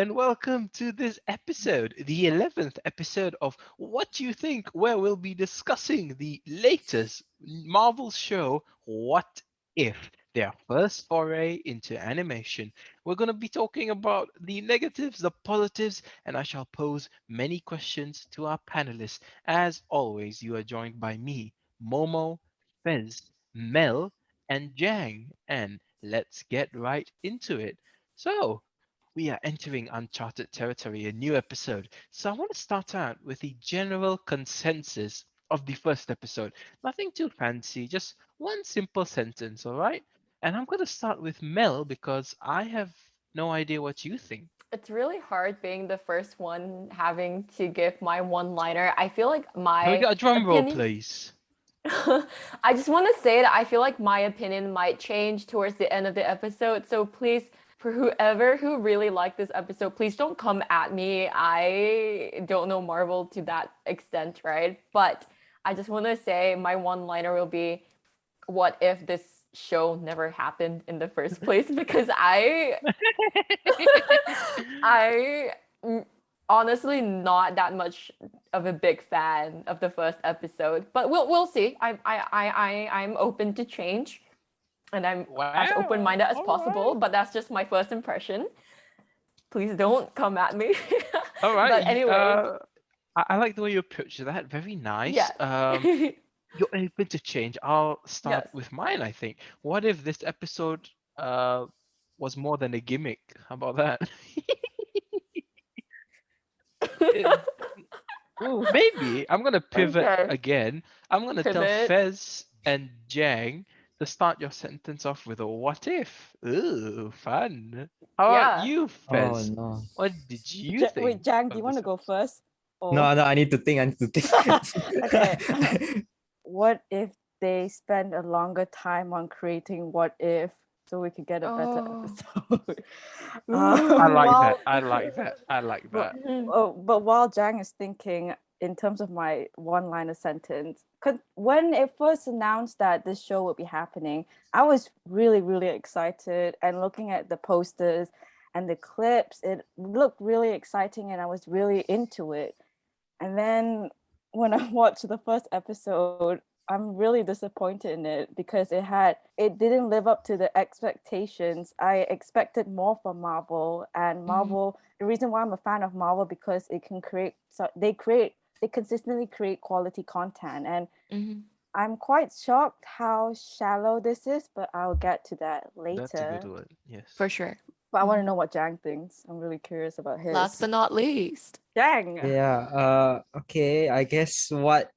and welcome to this episode, the 11th episode of What Do You Think, where we'll be discussing the latest Marvel show, What If? Their first foray into animation. We're going to be talking about the negatives, the positives, and I shall pose many questions to our panelists. As always, you are joined by me, Momo, Fezz, Mel, and Jang. And let's get right into it. So, we are entering uncharted territory, a new episode. So I want to start out with the general consensus of the first episode. Nothing too fancy, just one simple sentence, all right? And I'm going to start with Mel because I have no idea what you think. It's really hard being the first one having to give my one-liner. I feel like Can we my get a drum roll, opinion. please? I just want to say that I feel like my opinion might change towards the end of the episode. So please, for whoever who really liked this episode, please don't come at me. I don't know Marvel to that extent, right? But I just want to say my one-liner will be, what if this show never happened in the first place? Because I honestly not that much of a big fan of the first episode, but we'll see. I'm open to change, and I'm as Wow, open-minded as all possible. right. But that's just my first impression. Please don't come at me. All right. But anyway, I like the way you approach that. Very nice. yes, You're open to change. I'll start yes. with mine, I think. What if this episode uh was more than a gimmick? How about that? It- Maybe I'm gonna pivot Okay, again. I'm gonna tell pivot. Fez and Jang to start your sentence off with a what if. Ooh, fun. How about Yeah. you, Oh Fez? no. What did you Wait, think Jang, do you of want this to go episode? first? Or No, no, I need to think. I need to okay. think. What if they spend a longer time on creating what if so we could get a better Oh. episode? I Ooh. like that. While I like that. I like but that. but while Jang is thinking in terms of my one-liner sentence, when it first announced that this show would be happening, I was really, really excited and looking at the posters and the clips, it looked really exciting and I was really into it. And then when I watched the first episode, I'm really disappointed in it because it didn't live up to the expectations. I expected more from Marvel, and Mhm. Marvel, the reason why I'm a fan of Marvel because it can they consistently create quality content, and Mhm. I'm quite shocked how shallow this is, but I'll get to that That's a good later. one. Yes. For sure. But I want to Mhm. know what Jang thinks. I'm really curious about Last his. but not least. Jang. Yeah, okay. I guess what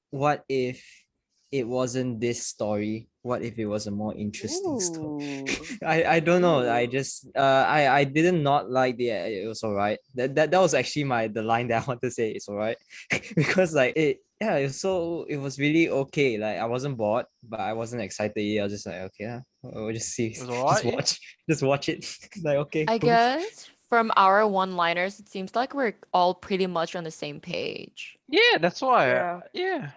if it wasn't this story? What if it was a more interesting story? Ooh. I don't know. I Ooh. just I didn't not like the it was all right. That was actually the line that I want to say. It's all right because like it was really okay. Like I wasn't bored, but I wasn't excited. I was just like okay, we'll just see, It was alright, yeah. just watch it. Like okay, I cool. guess from our one-liners, it seems like we're all pretty much on the same page. Yeah, that's why. Yeah. Yeah,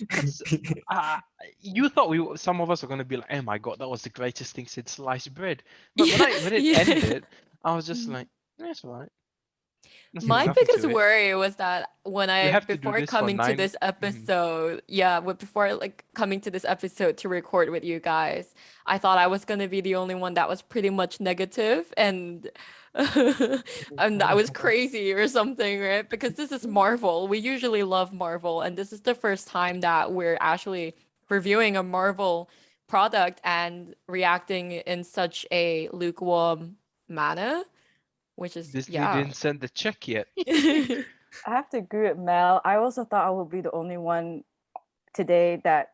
because uh, you thought some of us were gonna be like, "Oh my god, that was the greatest thing since sliced bread." But Yeah, when it yeah. ended, I was just Mhm. like, "That's alright. My Nothing biggest to it. worry was that when We I have to do before this for coming to nine." this Mhm. episode, yeah, before like coming to this episode to record with you guys, I thought I was gonna be the only one that was pretty much negative and and I was crazy or something, right? Because this is Marvel. We usually love Marvel, and this is the first time that we're actually reviewing a Marvel product and reacting in such a lukewarm manner, which is Disney yeah. didn't send the check yet. I have to agree with Mel. I also thought I would be the only one today that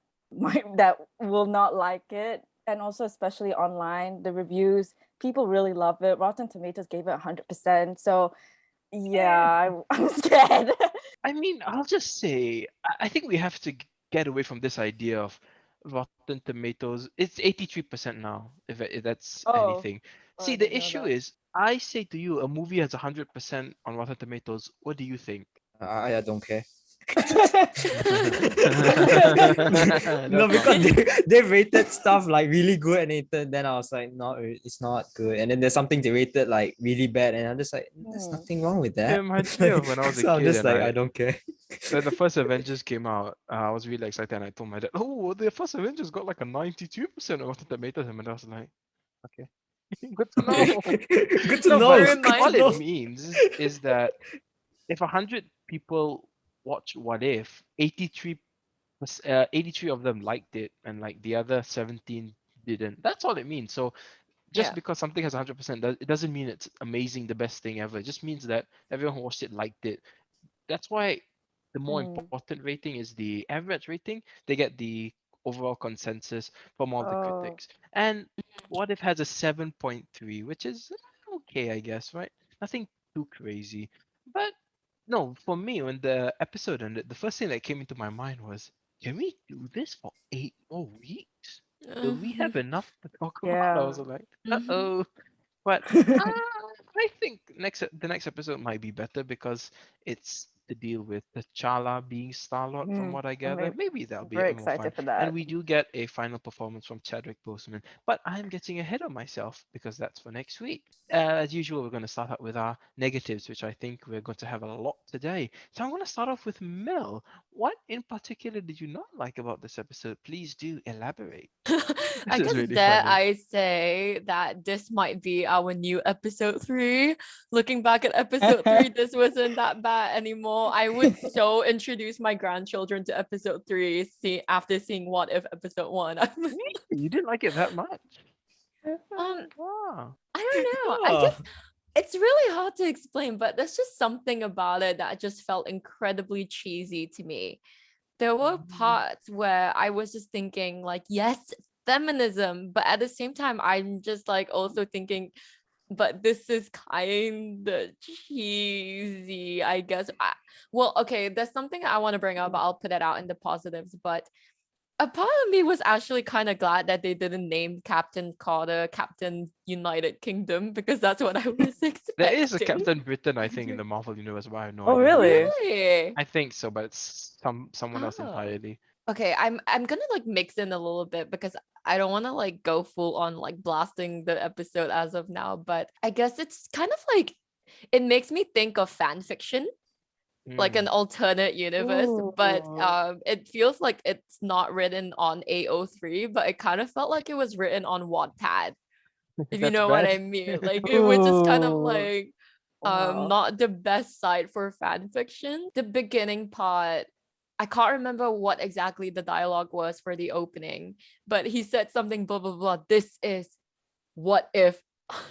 that will not like it. And also especially online, the reviews, people really love it. Rotten Tomatoes gave it 100%. So yeah, Eh, I'm scared. I mean, I'll just say, I think we have to get away from this idea of Rotten Tomatoes. It's 83% now, if that's Oh, anything. oh, See, I the didn't know issue that. is, I say to you, a movie has 100% on Rotten Tomatoes. What do you think? I don't care. No, That's because not. they rated stuff like really good, and then I was like, no, it's not good. And then there's something they rated like really bad, and I'm just like, there's nothing wrong with It that. reminds me of when I was a So I'm kid just and like, I don't care. the first Avengers came out. I was really excited and I told my dad, "Oh, the first Avengers got like a 92% of Rotten Tomatoes," and I was like, "Okay, good to Okay, know." good to No, know. but It Good to all reminds it know. means is that if 100 people watch What If, 83 of them liked it, and like the other 17 didn't. That's all it means. So just yeah. because something has 100%, it doesn't mean it's amazing, the best thing ever. It just means that everyone who watched it liked it. That's why the more important rating is the average rating. They get the overall consensus from all the Oh, critics. And What If has a 7.3, which is okay, I guess, right? Nothing too crazy. But no, for me, when the episode ended, the first thing that came into my mind was, can we do this for 8 more weeks? Will we have enough to talk about? I yeah. was like, uh-oh. But I think the next episode might be better because it's to deal with T'Challa being Star-Lord, from what I I'm gather. Maybe that'll be very more fun. excited for And that. we do get a final performance from Chadwick Boseman. But I'm getting ahead of myself because that's for next week. As usual, we're going to start out with our negatives, which I think we're going to have a lot today. So I'm going to start off with Mel. What in particular did you not like about this episode? Please do elaborate. This I is guess really that funny. I say that this might be our new episode 3. Looking back at episode 3, this wasn't that bad anymore. I would so introduce my grandchildren to episode 3 after seeing What If episode 1. You didn't like it that much? um, Wow. I don't know. I Oh, guess it's really hard to explain, but there's just something about it that just felt incredibly cheesy to me. There were parts where I was just thinking, like, yes, feminism, but at the same time, I'm just like also thinking, but this is kind of cheesy, I guess. Well, okay, there's something I want to bring up, but I'll put it out in the positives. But a part of me was actually kind of glad that they didn't name Captain Carter Captain United Kingdom, because that's what I was There is a expecting. Captain Britain, I think, in the Marvel universe, but I have no Oh, idea who it really? is. Really? I think so, but it's someone else Oh. entirely. Okay, I'm gonna like mix in a little bit because I don't want to like go full on like blasting the episode as of now, but I guess it's kind of like it makes me think of fan fiction, like an Mm, alternate universe, but Ooh. it feels like it's not written on AO3, but it kind of felt like it was written on Wattpad, if you that's know what bad. I mean. Like it was just kind of Ooh. like Wow. not the best site for fan fiction. The beginning part, I can't remember what exactly the dialogue was for the opening, but he said something blah blah blah. This is what if.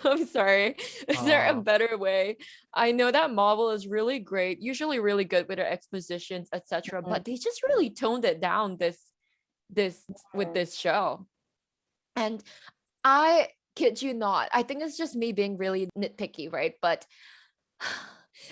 I'm sorry. Is there a Uh, better way? I know that Marvel is really great, usually really good with their expositions, etc. Mm, But they just really toned it down this with mm. this show. And I kid you not, I think it's just me being really nitpicky, right? But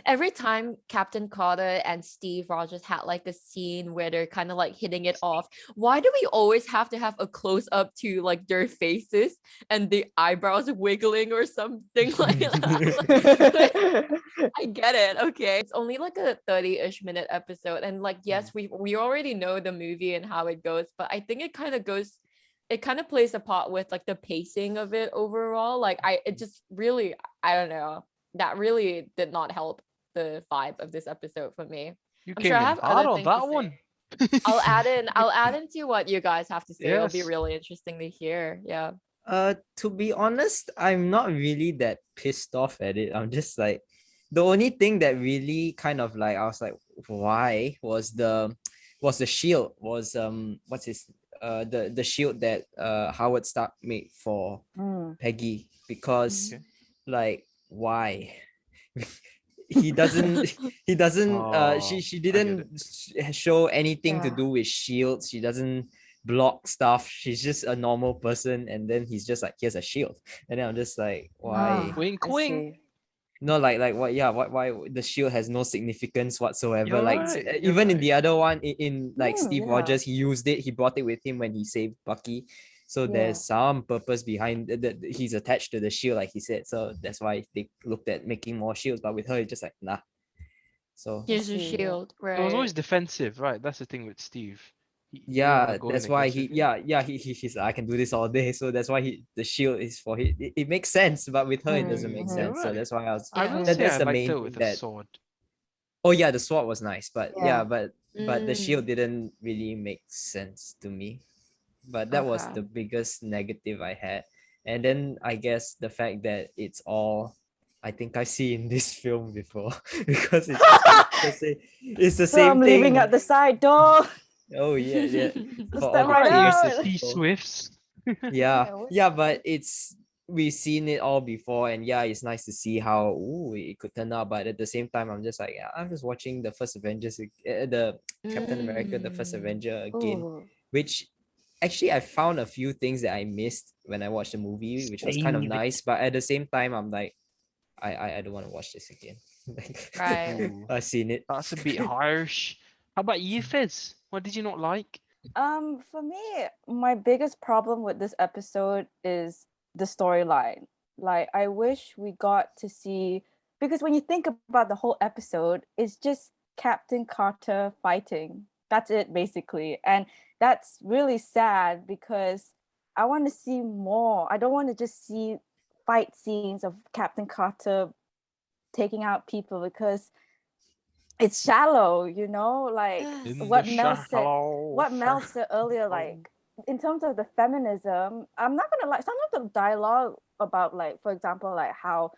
every time Captain Carter and Steve Rogers had like the scene where they're kind of like hitting it off, why do we always have to have a close up to like their faces and the eyebrows wiggling or something like that? I get it. Okay. It's only like a 30-ish minute episode. And like, yes, we already know the movie and how it goes, but I think it kind of plays a part with like the pacing of it overall. Like it just really, I don't know, that really did not help the vibe of this episode for me. you I'm sure came I in have other hard on things to that say. one. I'll add into what you guys have to say. It'll be Yes. really interesting to hear. Yeah. to be honest, I'm not really that pissed off at it. I'm just like, the only thing that really kind of like I was like, why was the shield was what's his the shield that Howard Stark made for Mm. Peggy, because Okay. like why he doesn't Oh, she I get it. didn't show anything to Yeah. do with shields. She doesn't block stuff. She's just a normal person, and then he's just like, here's a shield. And then I'm just like, why? Ah, Wink, I wink. see. No, like what? Yeah, why the shield has no significance whatsoever. You're Like right. You're even in right. the other one, in like Mm, Steve yeah. Rogers, he used it. He brought it with him when he saved Bucky. So Yeah. there's some purpose behind that. He's attached to the shield, like he said. So that's why they looked at making more shields. But with her, it's just like nah. So Here's your see, yeah. shield, It was always right? defensive, right? That's the thing with Steve. He didn't want to yeah, go in that's why aggressive. he's like, I can do this all day. So that's why the shield is for he. It makes sense, but with her it doesn't make You're sense. So right. that's why I was I will Yeah. say that's I the liked main her thing with a that. sword. Oh yeah, the sword was nice, but Yeah. but the shield Mm, didn't really make sense to me. But that was okay. the biggest negative I had. And then I guess the fact that it's all I think I've seen this film before because it's the So I'm same leaving at thing. the side door. Oh yeah, yeah. So For all step the right Right, Pierce's out. T people. Swifts. Yeah, Yeah, yeah, but it's we've seen it all before, and yeah, it's nice to see how it could turn out. But at the same time, I'm just like, yeah, I'm just watching the first Avengers, the Captain America, the first Mm, Avenger again, ooh. which actually I found a few things that I missed when I watched the movie, which was kind of Save it. nice. But at the same time, I'm like, I don't want to watch this again. right. Ooh, I've seen it. that's a bit harsh. How about you, Fez? What did you not like? For me, my biggest problem with this episode is the storyline. Like, I wish we got to see, because when you think about the whole episode, it's just Captain Carter fighting. That's it, basically. And that's really sad because I want to see more. I don't want to just see fight scenes of Captain Carter taking out people because it's shallow, like Yes. In the what Mel said shallow. what Mel said earlier, like in terms of the feminism, I'm not gonna like some of the dialogue about, like, for example, like how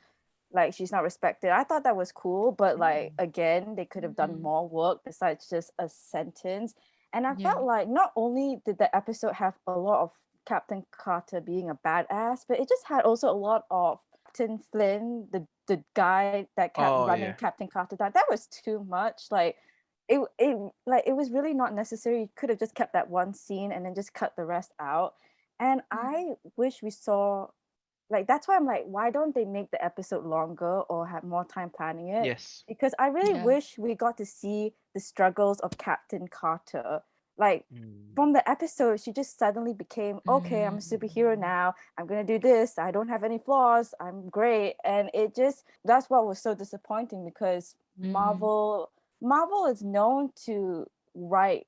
like she's not respected. I thought that was cool, but like again, they could have done Mhm. more work besides just a sentence. And I Yeah. felt like not only did the episode have a lot of Captain Carter being a badass, but it just had also a lot of Captain Flynn, the guy that kept Oh running yeah. Captain Carter down. That was too much. Like it was really not necessary. You could have just kept that one scene and then just cut the rest out. And I wish we saw, like, that's why I'm like, why don't they make the episode longer or have more time planning it? Yes. Because I really Yeah. wish we got to see the struggles of Captain Carter. Like, Mm. from the episode, she just suddenly became, okay, I'm a superhero now. I'm gonna do this. I don't have any flaws. I'm great. And it just, that's what was so disappointing because Mhm. Marvel is known to write,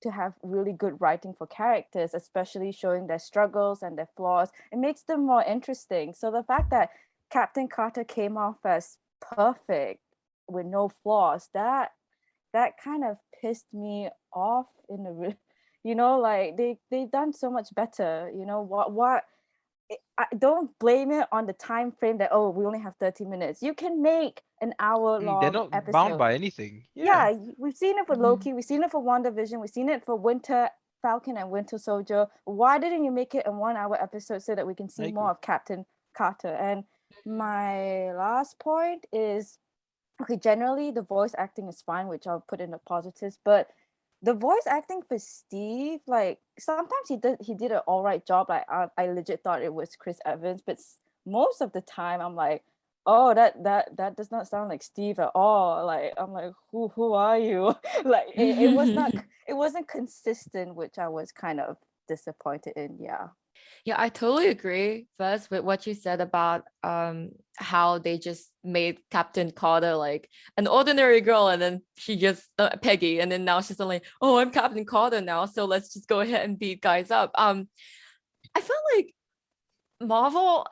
to have really good writing for characters, especially showing their struggles and their flaws. It makes them more interesting. So the fact that Captain Carter came off as perfect with no flaws, that kind of pissed me off in the like they've done so much better. What I don't blame it on the time frame that, oh, we only have 30 minutes. You can make an hour They're long not bound episode. by anything. Yeah. Yeah, we've seen it for Mhm. Loki, we've seen it for WandaVision, we've seen it for Winter Falcon and Winter Soldier. Why didn't you make it a 1 hour episode so that we can I see more agree. of Captain Carter? And my last point is, okay, generally the voice acting is fine, which I'll put in the positives, but the voice acting for Steve, like sometimes he did an all right job. Like I legit thought it was Chris Evans, but most of the time I'm like, oh, that does not sound like Steve at all. Like I'm like, who are you? Like it wasn't consistent, which I was kind of disappointed in. Yeah. Yeah, I totally agree, Fez, with what you said about how they just made Captain Carter like an ordinary girl, and then she just Peggy, and then now she's like, oh, I'm Captain Carter now, so let's just go ahead and beat guys up. I felt like Marvel,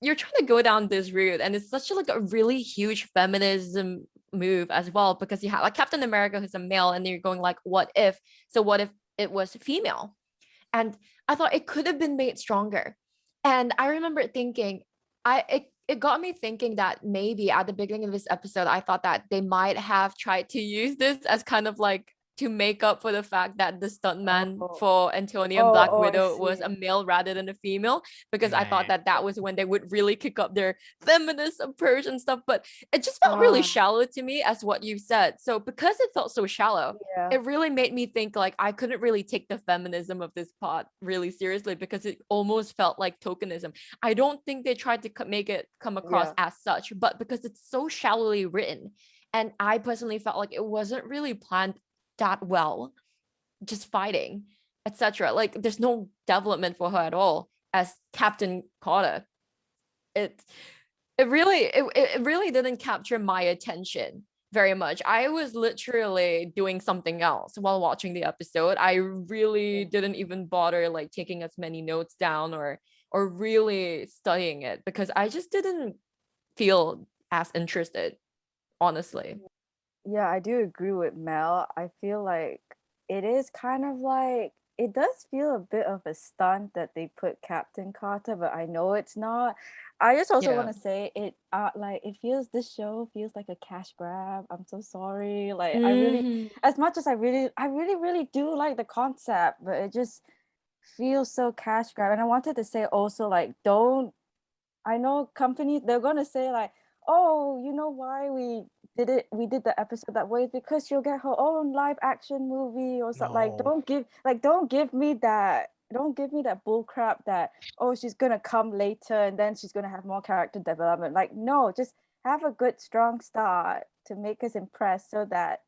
you're trying to go down this route, and it's such like a really huge feminism move as well, because you have like Captain America who's a male, and you're going like, what if? So what if it was female? And I thought it could have been made stronger. And I remember thinking, it got me thinking that maybe at the beginning of this episode, I thought that they might have tried to use this as kind of like to make up for the fact that the stuntman Oh, for Antonio and Black I Widow was see. a male rather than a female, because I thought Nah. that that was when they would really kick up their feminist approach and stuff. But it just felt really Ah, shallow to me, as what you said. So because it felt so shallow, yeah. it really made me think like I couldn't really take the feminism of this part really seriously, because it almost felt like tokenism. I don't think they tried to make it come across Yeah. as such, but because it's so shallowly written, and I personally felt like it wasn't really planned that well, just fighting, etc. Like there's no development for her at all as Captain Carter. It it really didn't capture my attention, very much. I was literally doing something else while watching the episode. I really didn't even bother like taking as many notes down or really studying it because I just didn't feel as interested, honestly. Yeah, I do agree with Mel. I feel like it is kind of like it does feel a bit of a stunt that they put Captain Carter, but I know it's not. I just also Yeah. want to say it like it feels this show feels like a cash grab. I'm so sorry. Like I really Mhm. as much as I really do like the concept, but it just feels so cash grab. And I wanted to say also like don't I know companies they're gonna say like, oh, you know why we did the episode that way because she'll get her own live action movie or something. Like No. don't give me that bull crap that oh she's gonna come later and then she's gonna have more character development. Like no, just have a good strong start to make us impressed so that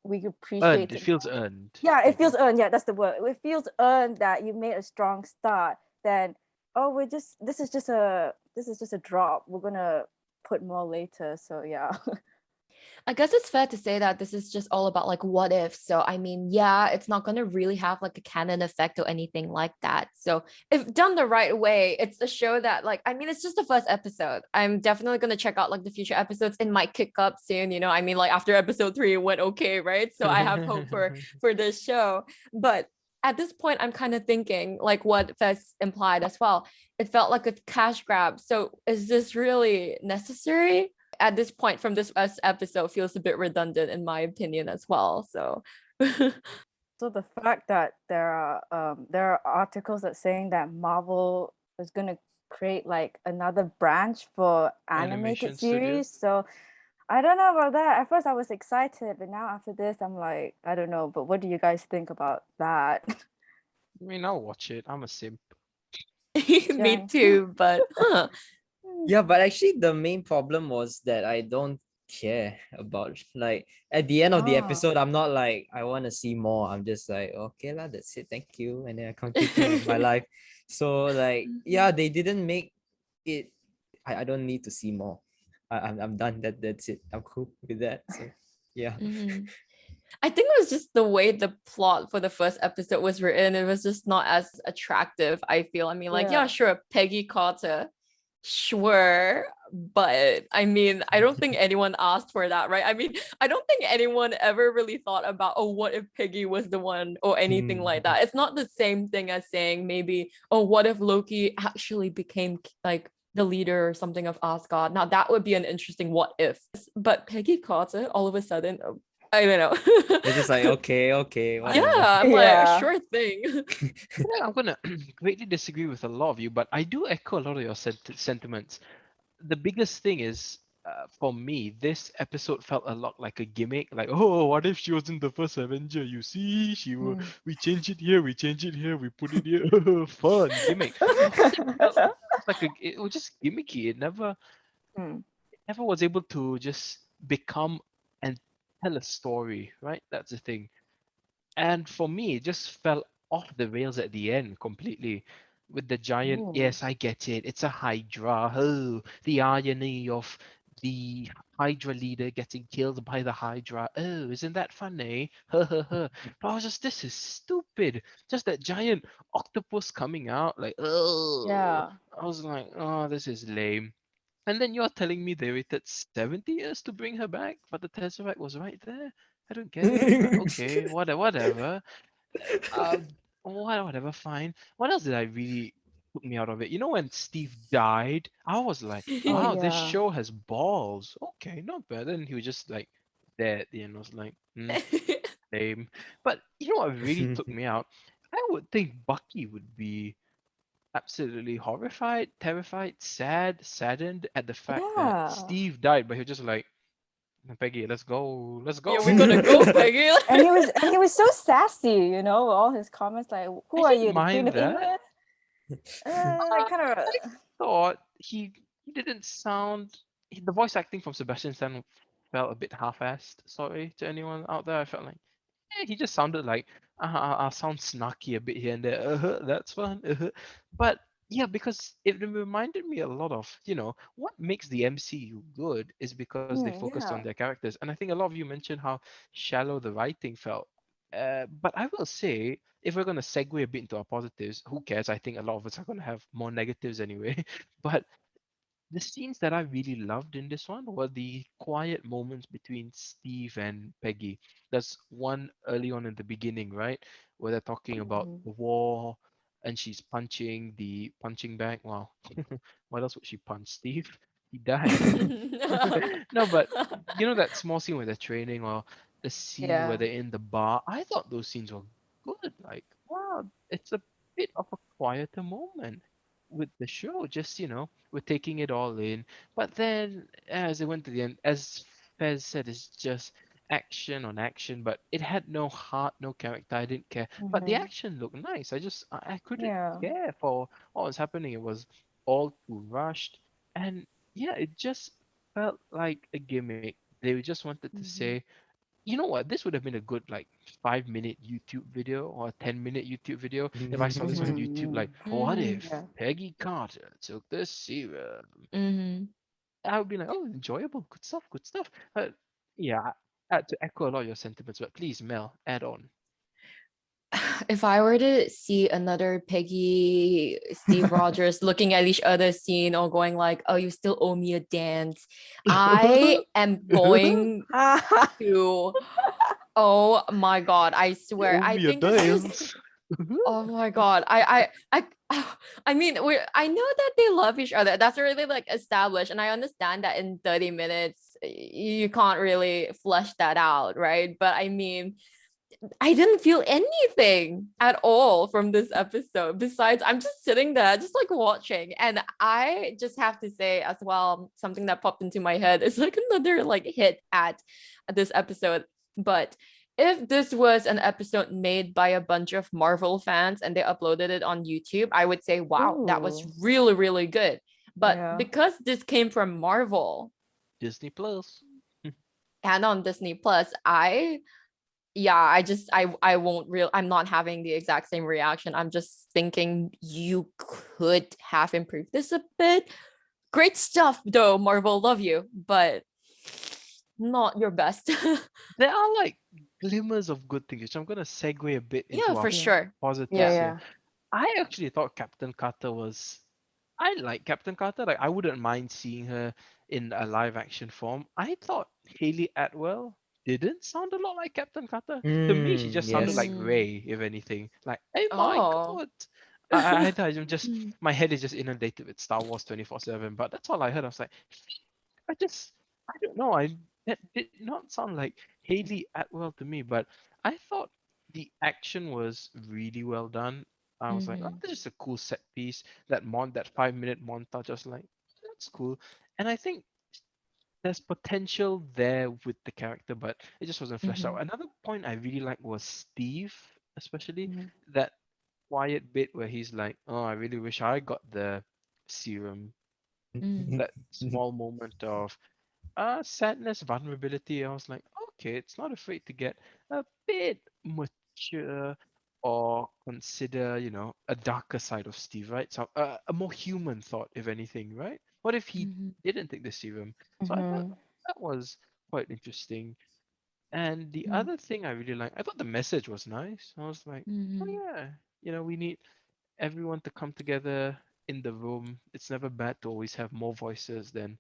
we Earned. appreciate It it feels more. earned. Yeah, it Thank feels you. earned. Yeah, that's the word. It feels earned that you made a strong start. Then, oh, we're just this is just a drop. We're gonna put more later. So yeah. I guess it's fair to say that this is just all about like what if. So I mean, yeah, it's not gonna really have like a canon effect or anything like that. So if done the right way, it's a show that like I mean, it's just the first episode. I'm definitely gonna check out like the future episodes. It might kick up soon, you know. I mean, like after episode 3, it went okay, right? So I have hope for this show. But at this point, I'm kind of thinking like what Fez implied as well. It felt like a cash grab. So is this really necessary? At this point from this first episode feels a bit redundant in my opinion as well. So So the fact that there are articles that saying that Marvel is gonna create like another branch for animated Animation studio. series. So I don't know about that. At first I was excited, but now after this I'm like, I don't know. But what do you guys think about that? I mean, I'll watch it. I'm a simp. me Jang. too, but Yeah, but actually the main problem was that I don't care about like at the end of the Oh. episode, I'm not like I want to see more. I'm just like, okay lah, that's it, thank you. And then I continue with my life. So like yeah, they didn't make it I don't need to see more. I'm done. That's it. I'm cool with that. So yeah. Mhm. I think it was just the way the plot for the first episode was written. It was just not as attractive, I feel. I mean, like, yeah, Yeah. sure, Peggy Carter, sure. But I mean, I don't think anyone asked for that, right? I mean, I don't think anyone ever really thought about, oh, what if Peggy was the one or anything like that. It's not the same thing as saying maybe, oh, what if Loki actually became like the leader or something of Asgard. Now that would be an interesting what if. But Peggy Carter, all of a sudden, I don't know. It's just like okay, I whatever. Yeah, I'm like, Yeah. sure thing. Yeah, I'm gonna greatly disagree with a lot of you, but I do echo a lot of your sentiments. The biggest thing is, for me, this episode felt a lot like a gimmick. Like, oh, what if she was in the first Avenger? You see, we change it here, we change it here, we put it here. Fun gimmick. It was like it was just gimmicky. Mm. Never was able to just become and tell a story, right? That's the thing. And for me, it just fell off the rails at the end completely. With the giant, Ooh. yes, I get it. It's a Hydra. Oh, the irony of the Hydra leader getting killed by the Hydra. Oh, isn't that funny? Huh, huh, huh. But I was just, this is stupid. Just that giant octopus coming out, like, oh. Yeah. I was like, oh, this is lame. And then you're telling me they waited 70 years to bring her back, but the Tesseract was right there. I don't get it, but okay, whatever. Uh, whatever, fine. What else did I really put me out of it? You know, when Steve died, I was like, Oh wow, this yeah. show has balls. Okay, not bad. Then he was just like there at the end. I was like, lame. But you know what really took me out? I would think Bucky would be absolutely horrified, terrified, saddened at the fact that Yeah. Steve died, but he was just like, Peggy, let's Yeah, go. we're gonna go, Peggy. And he was so sassy, you know, with all his comments like, I "Who are didn't you, the Queen mind of that. England?" Like kind of. I thought he didn't sound the voice acting from Sebastian Stan felt a bit half-assed. Sorry to anyone out there. I felt like he just sounded like I sound snarky a bit here and there. That's fun. But yeah, because it reminded me a lot of, what makes the MCU good is because they Mm, focused on yeah. their characters. And I think a lot of you mentioned how shallow the writing felt. But I will say, if we're going to segue a bit into our positives, who cares? I think a lot of us are going to have more negatives anyway. But the scenes that I really loved in this one were the quiet moments between Steve and Peggy. There's one early on in the beginning, right? Where they're talking about Mm. the war and she's punching the punching bag. Wow. What else would she punch? Steve? He died. No, but that small scene where they're training or the scene where Yeah. they're in the bar, I thought those scenes were good. Like, wow, it's a bit of a quieter moment with the show. Just, we're taking it all in. But then as it went to the end, as Fez said, it's just action on action, but it had no heart, no character. I didn't care. But the Mm-hmm. action looked nice. I couldn't Yeah. care for what was happening. It was all too rushed. And yeah, it just felt like a gimmick. They just wanted to Mm-hmm. say, you know what, this would have been a good like 5-minute YouTube video or a 10-minute YouTube video if I saw this on YouTube. Mm-hmm. Like, what Mm, if Yeah. Peggy Carter took the serum? mhm. I would be like, oh, enjoyable, good stuff, good stuff. Yeah, I had to echo a lot of your sentiments, but please, Mel, add on. If I were to see another Peggy, Steve Rogers looking at each other scene or going like, "Oh, you still owe me a dance," I am going to. Oh my god! I swear. Owe I me a think this is. dance. Oh my god. I mean, I know that they love each other. That's really like established, and I understand that in 30 minutes you can't really flesh that out, right? But I mean, I didn't feel anything at all from this episode. Besides, I'm just sitting there, just like watching. And I just have to say as well, something that popped into my head is like another like hit at this episode. But if this was an episode made by a bunch of Marvel fans and they uploaded it on YouTube, I would say, wow, that was Ooh. really, really good. But Yeah. because this came from Marvel Disney Plus. and on Disney Plus, I won't real I'm not having the exact same reaction. I'm just thinking you could have improved this a bit. Great stuff though, Marvel, love you, but not your best. There are like glimmers of good things, which I'm gonna segue a bit Yeah, into our for Yeah. sure. Yeah. Yeah. positives here. Yeah. I actually thought Captain Carter was. I like Captain Carter. Like, I wouldn't mind seeing her in a live action form. I thought Haley Atwell didn't sound a lot like Captain Carter. To me, she just sounded Yes. like Mm. Ray, if anything. Like, oh my Oh. god. I'm just, my head is just inundated with Star Wars 24/7. But that's all I heard. I was like, I don't know. That did not sound like Haley Atwell to me, but I thought the action was really well done. I was like, oh, Mhm. this is a cool set piece. That 5-minute montage, I was like, that's cool. And I think there's potential there with the character, but it just wasn't fleshed out. Mhm. Another point I really like was Steve, especially Mhm. that quiet bit where he's like, oh, I really wish I got the serum. Mm. That small moment of sadness, vulnerability. I was like, okay, it's not afraid to get a bit mature or consider, a darker side of Steve, right? So a more human thought, if anything, right? What if he Mhm. didn't take the serum? So I thought Mhm. that was quite interesting. And the Mm. other thing I really like, I thought the message was nice. I was like, oh Mhm. yeah, we need everyone to come together in the room. It's never bad to always have more voices than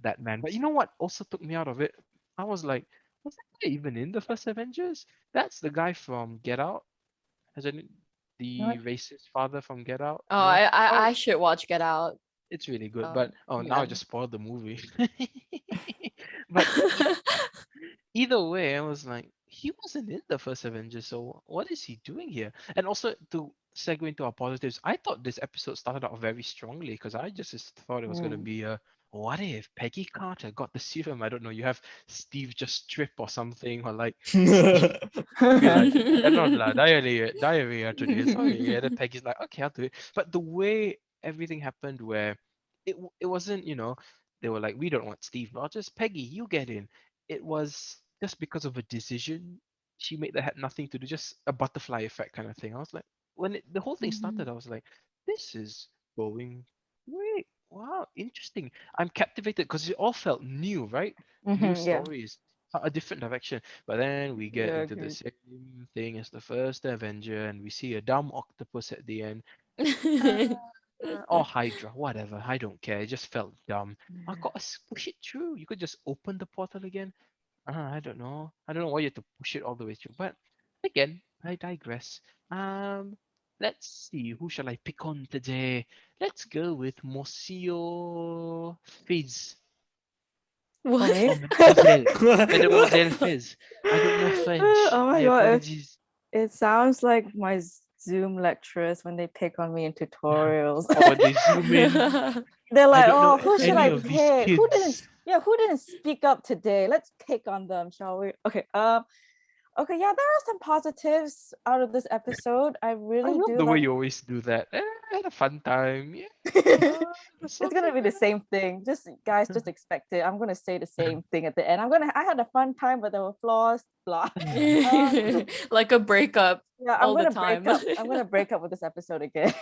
that man. But you know what also took me out of it? I was like, was that guy even in the first Avengers? That's the guy from Get Out. Has any the What? racist father from Get Out? Oh, No? Oh, I should watch Get Out. it's really good. Uh, But oh, now I yeah. just spoiled the movie. But either way, I was like, he wasn't in the first Avengers, so what is he doing here? And also to segue into our positives, I thought this episode started out very strongly because I just thought it was gonna Mm. be a what if Peggy Carter got the serum? I don't know. You have Steve just trip or something, or like Steve be like, cannot lah, diarrhea today. Sorry. Yeah, then Peggy's like, okay, I'll do it. But the way everything happened, where it wasn't, they were like, we don't want Steve Rogers. Peggy, you get in. It was just because of a decision she made that had nothing to do, just a butterfly effect kind of thing. I was like, when the whole thing started, Mhm. I was like, this is going great. Wow, interesting. I'm captivated because it all felt new, right? New Yeah. stories, a different direction. But then we get Yeah, into the agreed. same thing as the first Avenger, and we see a dumb octopus at the end. Uh, or Hydra, whatever. I don't care. It just felt dumb. I got to push it through. You could just open the portal again. I don't know. I don't know why you have to push it all the way through. But again, I digress. Um, let's see. Who shall I pick on today? Let's go with Monsieur Fizz. For What? me? Or Mademoiselle. Mademoiselle Fizz. I don't know French. Oh my My god, apologies. it sounds like my Zoom lecturers when they pick on me in tutorials. Or when they zoom in. They're I like, don't know oh, who should any I of these pick? Who didn't? kids. Yeah, who didn't speak up today? Let's pick on them, shall we? Okay. Okay. Yeah, there are some positives out of this episode. I I really love do the way like. you always do that. I had a fun time. Yeah, there's It's gonna something be the there. same thing. Just guys, just expect it. I'm gonna say the same thing at the end. I had a fun time, but there were flaws. Blah. Um, Like a breakup yeah, all the time. I'm gonna break up with this episode again.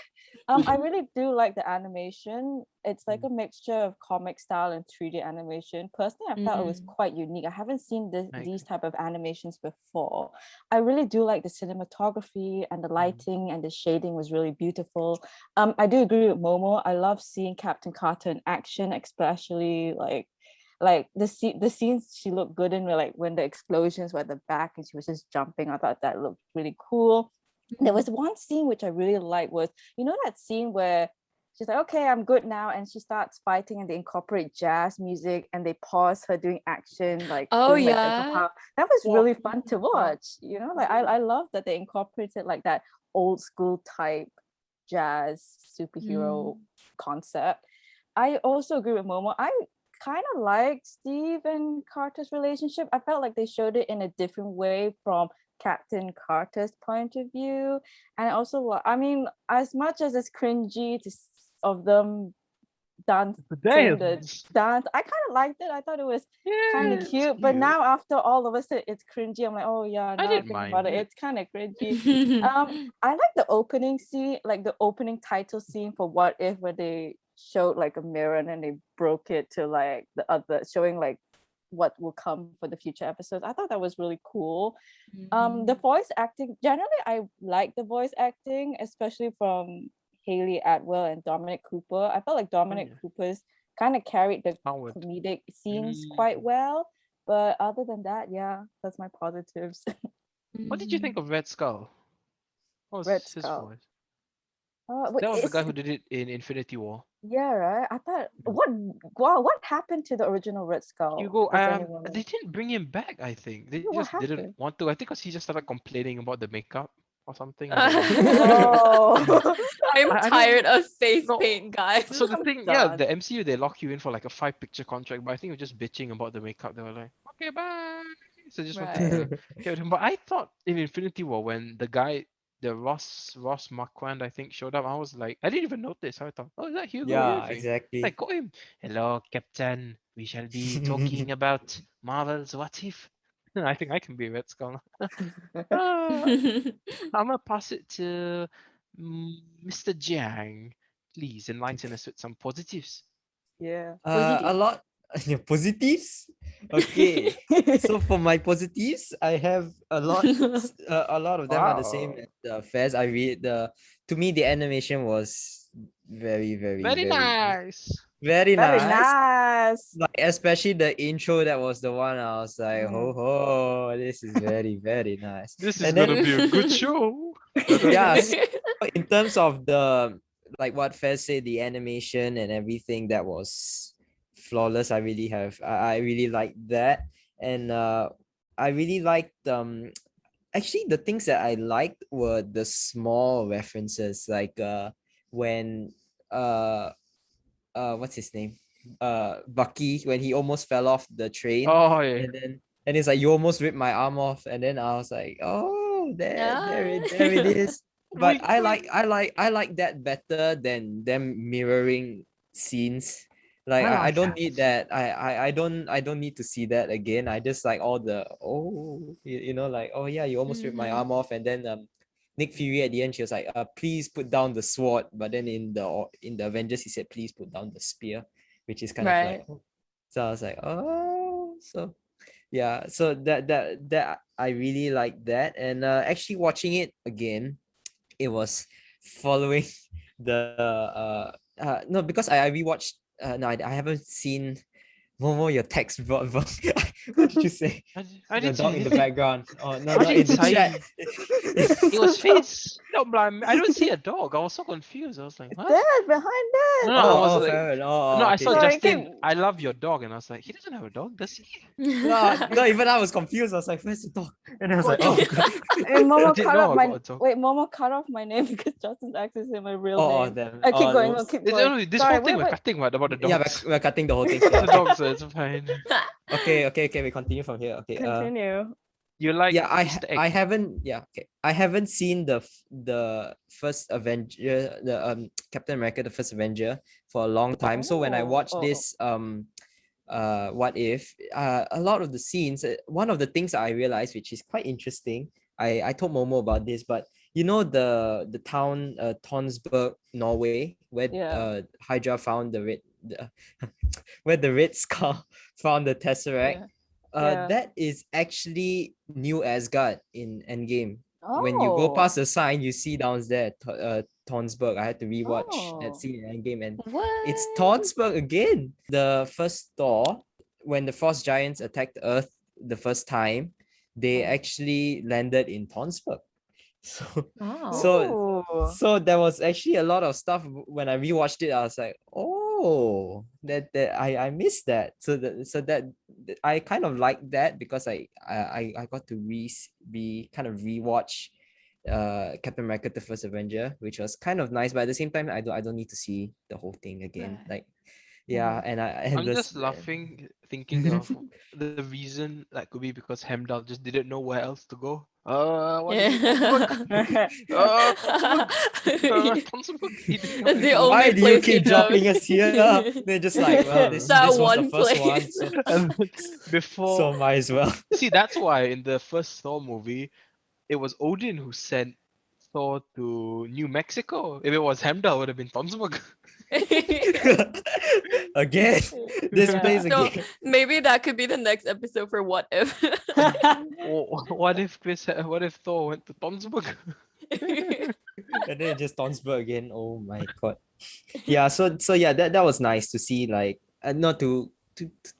I really do like the animation. It's like a mixture of comic style and 3D animation. Personally, I felt it was Mm. quite unique. I haven't seen I these agree. type of animations before. I really do like the cinematography and the lighting and the shading was really beautiful. I do agree with Momo. I love seeing Captain Carter in action, especially like the scenes she looked good in were like when the explosions were at the back and she was just jumping. I thought that looked really cool. There was one scene which I really liked was, you know, that scene where she's like, okay, I'm good now, and she starts fighting and they incorporate jazz music and they pause her doing action, like Oh doing like the yeah. power. That was Wow. really fun to watch. You know, like I love that they incorporated like that old school type jazz superhero concept. I also agree with Momo. I kind of liked Steve and Carter's relationship. I felt like they showed it in a different way from Captain Carter's point of view. And also, I mean, as much as it's cringy of them dancing the Dance. dance, I kind of liked it. I thought it was kind Yeah, of it's cute. But cute. now, after all of us, it's cringy. I'm like, oh yeah, I now didn't thinking about mind it, it. it's kind of cringy. I like the opening scene, like the opening title scene for What If, where they showed like a mirror and then they broke it to like the other, showing like what will come for the future episodes. I thought that was really cool. The voice acting, generally, I like the voice acting, especially from Haley Atwell and Dominic Cooper. I felt like Oh, Dominic yeah. Cooper's kind of carried the Howard. comedic scenes quite well. But other than that, yeah, that's my positives. What did you think of Red Skull? What Red was his Skull. voice? Wait, That was the it's guy who did it in Infinity War. yeah, right. I thought Mhm. what happened to the original Red Skull? Hugo, Does anyone they know? didn't bring him back, I think. They What just didn't happened? want to. I think because he just started complaining about the makeup or something. I don't know. Oh, I'm I don't tired of face know. paint, guys. So the I'm thing, yeah, done. the MCU they lock you in for like a 5 picture contract, but I think it was just bitching about the makeup. They were like, okay, bye. So just wanted Right. to get with him. But I thought in Infinity War when the guy, the Ross Marquand, I think showed up, I was like, I didn't even notice. I thought, oh, is that Hugo Yeah, Weaving? I exactly. got him. Hello, Captain. We shall be talking about Marvel's What If. I think I can be Red Skull. uh, I'm gonna pass it to Mr. Jang. Please enlighten us with some positives. Yeah. A Positives. lot yeah, positives. Okay, so for my positives, I have a lot of them are the same Wow. as the Fez. I read the to me the animation was very very Very very nice. very Very nice. nice. Like especially the intro, that was the one I was like, ho Mm. ho, this is very very nice. This is And then gonna be a good show. yeah, so in terms of the like what Fez said, the animation and everything that was flawless. I really like that. And I really liked actually the things that I liked were the small references, like when uh what's his name? Bucky, when he almost fell off the train, Oh yeah. and then and it's like, you almost ripped my arm off, and then I was like, oh, there it is. But Wink wink. I like that better than them mirroring scenes. Like I I like don't that. need that. I don't need to see that again. I just like all the, oh, you know, like, oh yeah, you almost ripped my Mhm. arm off, and then Nick Fury at the end, she was like, please put down the sword. But then in the Avengers, he said, please put down the spear, which is kind of like, Right. so I was like, oh, so yeah, so that I really like that. And actually watching it again, it was following the no, because I rewatched no, I haven't seen Momo, your text brought what did you say? I The didn't say dog in the anything. background. Oh no, I not in didn't the chat. say. It was Fizz. No, but I don't see a dog. I was so confused. I was like, what? Dad, behind No, that. no, I was Oh, like, fair enough. no, I Okay. saw Sorry, Justin. keep- I love your dog, and I was like, he doesn't have a dog, does he? No, even I was confused. I was like, where's the dog? And I was like, Got oh, a dog. And Momo I didn't cut know off I my got a dog. wait. Momo cut off my name because Justin's accessing my real oh, name. damn. I keep Oh, going. no, No, keep It's going. only this Sorry, whole thing wait, we're wait. cutting about the yeah, dogs. we're cutting the whole thing. The So, dogs, so it's fine. okay, we continue from here. Okay. Continue. You like Yeah, Easter egg? I haven't I haven't seen the first Avenger, the Captain America, the first Avenger for a long time. So when I watched this what if a lot of the scenes, one of the things I realized, which is quite interesting, I told Momo about this, but you know the town Tonsberg, Norway, where Yeah. Hydra found where the Red Skull found the Tesseract. Yeah. That is actually New Asgard in Endgame. Oh. When you go past the sign, you see down there Tonsberg. I had to rewatch that Oh. scene in Endgame, and What? it's Tonsberg again. The first Thor, when the Frost Giants attacked Earth the first time, they actually landed in Tonsberg. So, Oh. so there was actually a lot of stuff when I rewatched it. I was like, oh, that I missed that. So that I kind of like that because I got to kind of rewatch Captain America the First Avenger, which was kind of nice, but at the same time I don't need to see the whole thing again. Right. Like yeah, and I'm this just laughing, thinking of the reason that could be because Hemdall just didn't know where else to go. What is it? Tonsberg? He didn't know That's where the to go. only why do you place he keep dropping knows. us here? They're just like, well, this That was the one first one, place. so And then before, so might as well. see, that's why in the first Thor movie, it was Odin who sent Thor to New Mexico. If it was Hemdall, it would have been Tonsberg. Again, this Yeah. place So again. maybe that could be the next episode for What If. What if Thor went to Tonsberg? And then it just Tonsberg again. Oh my god. Yeah, so yeah, that was nice to see, like not to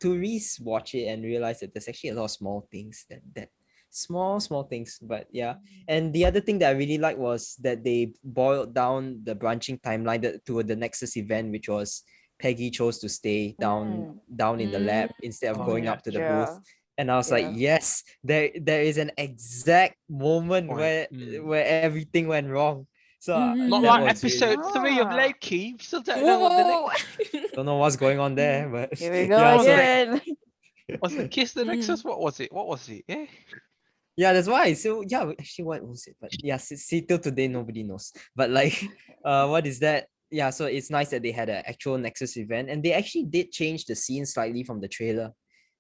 re-watch it and realize that there's actually a lot of small things that small things. But yeah. And the other thing that I really liked was that they boiled down the branching timeline to the Nexus event, which was Peggy chose to stay down in the lab instead of Oh, going yeah. up to the Yeah. booth. And I was like, Yeah. yes, there is an exact moment Point. where everything went wrong. So Not that like was really, episode 3 of Ah. Loki. Still don't know what the Whoa. don't know what's going on there, but Here we go yeah, so again. was the kiss the Nexus? What was it? What was it? Yeah. yeah, that's why. So yeah, actually, what was it? But yeah, see till today nobody knows. But like, what is that? Yeah, so it's nice that they had an actual Nexus event, and they actually did change the scene slightly from the trailer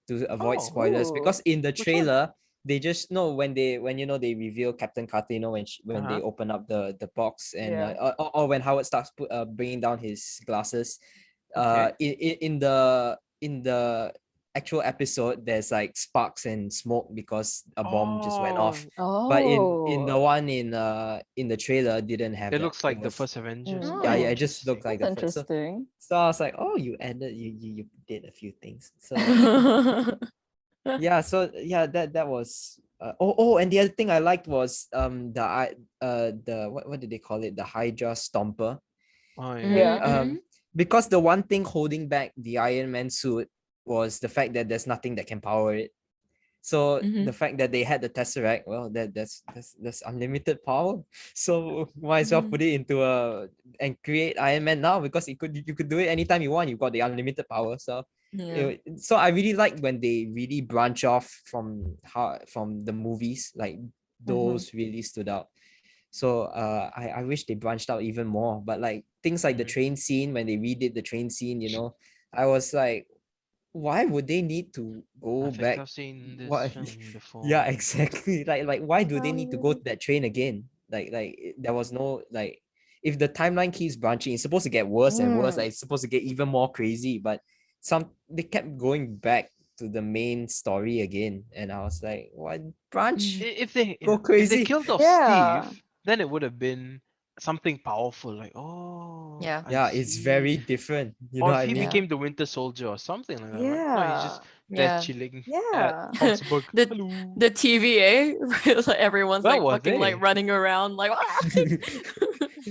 to avoid Oh. spoilers, because in the Which one? trailer they just know when they they reveal Captain Carter, when they Uh-huh. open up the box, and Yeah. or when Howard starts bringing down his glasses, Okay. in the actual episode there's like sparks and smoke because a bomb just went off. But in the one in the trailer didn't have It that. looks like the first Avengers. Mm. Yeah, Oh, yeah, it just looked like That's the first. So, interesting. so I was like, oh, you added, you did a few things. So yeah, so yeah, that was and the other thing I liked was the what did they call it, the Hydra Stomper. Oh Yeah. Because the one thing holding back the Iron Man suit was the fact that there's nothing that can power it. So the fact that they had the Tesseract, well, that's unlimited power. So might as well put it into and create Iron Man now, because you could do it anytime you want. You've got the unlimited power. So so I really like when they really branch off from the movies. Like those really stood out. So I wish they branched out even more. But like things like the train scene, when they redid the train scene, I was like, why would they need to go I think back? I've seen this What? film before. Yeah, exactly. Like why do they need to go to that train again? There was no like, if the timeline keeps branching, it's supposed to get worse and worse. Mm. Like it's supposed to get even more crazy. But they kept going back to the main story again, and I was like, what branch? If they Go if they crazy. killed off Yeah. Steve, then it would have been something powerful, like, oh, Yeah. I Yeah, it's see. very different. You know Or what if I he mean? Yeah. became the Winter Soldier or something like that, right? No, he's Yeah. just there Yeah. chilling at Yeah. Augsburg. the Hello. the TVA, like everyone's Where like were fucking like they? running around like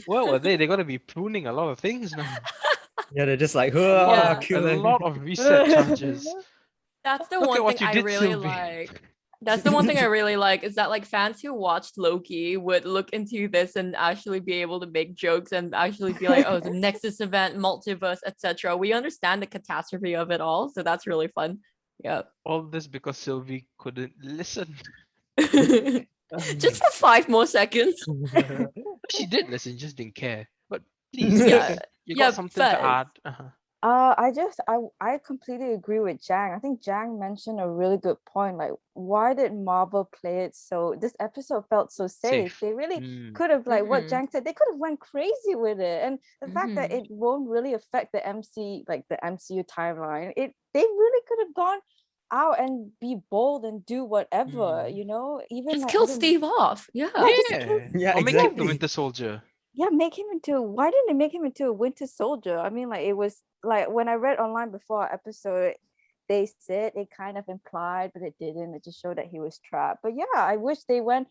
Where were they? They're gonna be pruning a lot of things now. Yeah, they're just like, yeah. A killing. lot of reset charges. That's the Look at one thing what you I did, really Sylvie. like. That's the one thing I really like is that like fans who watched Loki would look into this and actually be able to make jokes and actually be like, oh, the Nexus event, multiverse, etc. We understand the catastrophe of it all, so that's really fun. Yeah. All this because Sylvie couldn't listen. Just for 5 more seconds. She did listen, just didn't care. But please, Yeah. Fez, you got Yeah, something to Fez. add? Uh-huh. I completely agree with Jang. I think Jang mentioned a really good point. Like, why did Marvel play it so? This episode felt so safe. Safe. They really Mm. could have, like what Mhm. Jang said, they could have went crazy with it. And the fact that Mhm. it won't really affect the MCU timeline. They really could have gone out and be bold and do whatever, even Just like kill Steve off. Yeah. yeah, just kill Yeah. Yeah, Or make him the exactly. Winter Soldier. yeah, make him into why didn't they make him into a Winter Soldier? I mean, like it was like when I read online before our episode, they said it kind of implied, but it didn't. It just showed that he was trapped. But yeah, I wish they went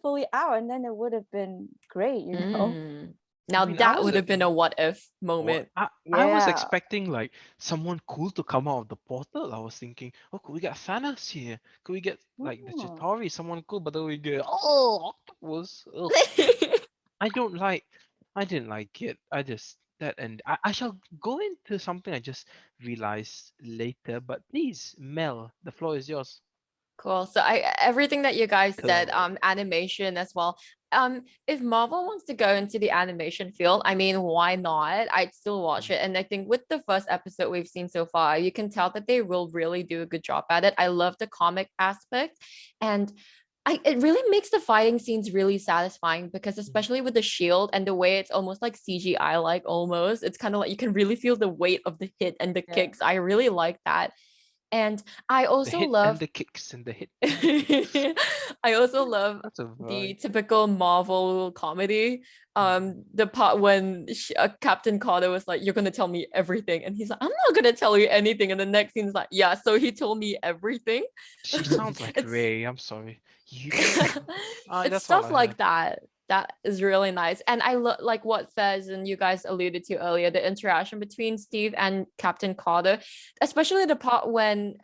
fully out and then it would have been great, Mm. I Now mean, I that was would have been a what if what moment. I was Yeah. expecting like someone cool to come out of the portal. I was thinking, oh, could we get Thanos here? Could we get like the Mm. Chitauri, someone cool? But then we get octopus. Ugh. I don't like. I didn't like it. I just that and I shall go into something I just realized later. But please, Mel, the floor is yours. Cool. So I everything that you guys said, Cool. animation as well. If Marvel wants to go into the animation field, I mean, why not? I'd still watch it. And I think with the first episode we've seen so far, you can tell that they will really do a good job at it. I love the comic aspect, and it really makes the fighting scenes really satisfying because especially with the shield and the way it's almost like CGI like almost, it's kind of like you can really feel the weight of the hit and the Yeah. kicks. I really like that. And I The also hit and love the kicks and the hit and the kicks. I also love That's a the vibe. typical Marvel comedy. The part when Captain Carter was like, "You're gonna tell me everything," and he's like, "I'm not gonna tell you anything." And the next scene's like, "Yeah, so he told me everything." She sounds like It's Ray. I'm sorry. You. it's That's all stuff I like have. that that is really nice. And I look like what Fez and you guys alluded to earlier, the interaction between Steve and Captain Carter, especially the part when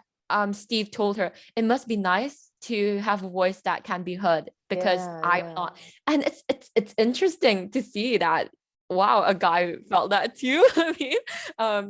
Steve told her it must be nice to have a voice that can be heard because I'm Yeah. not. And it's interesting to see that wow, a guy felt that too. I mean,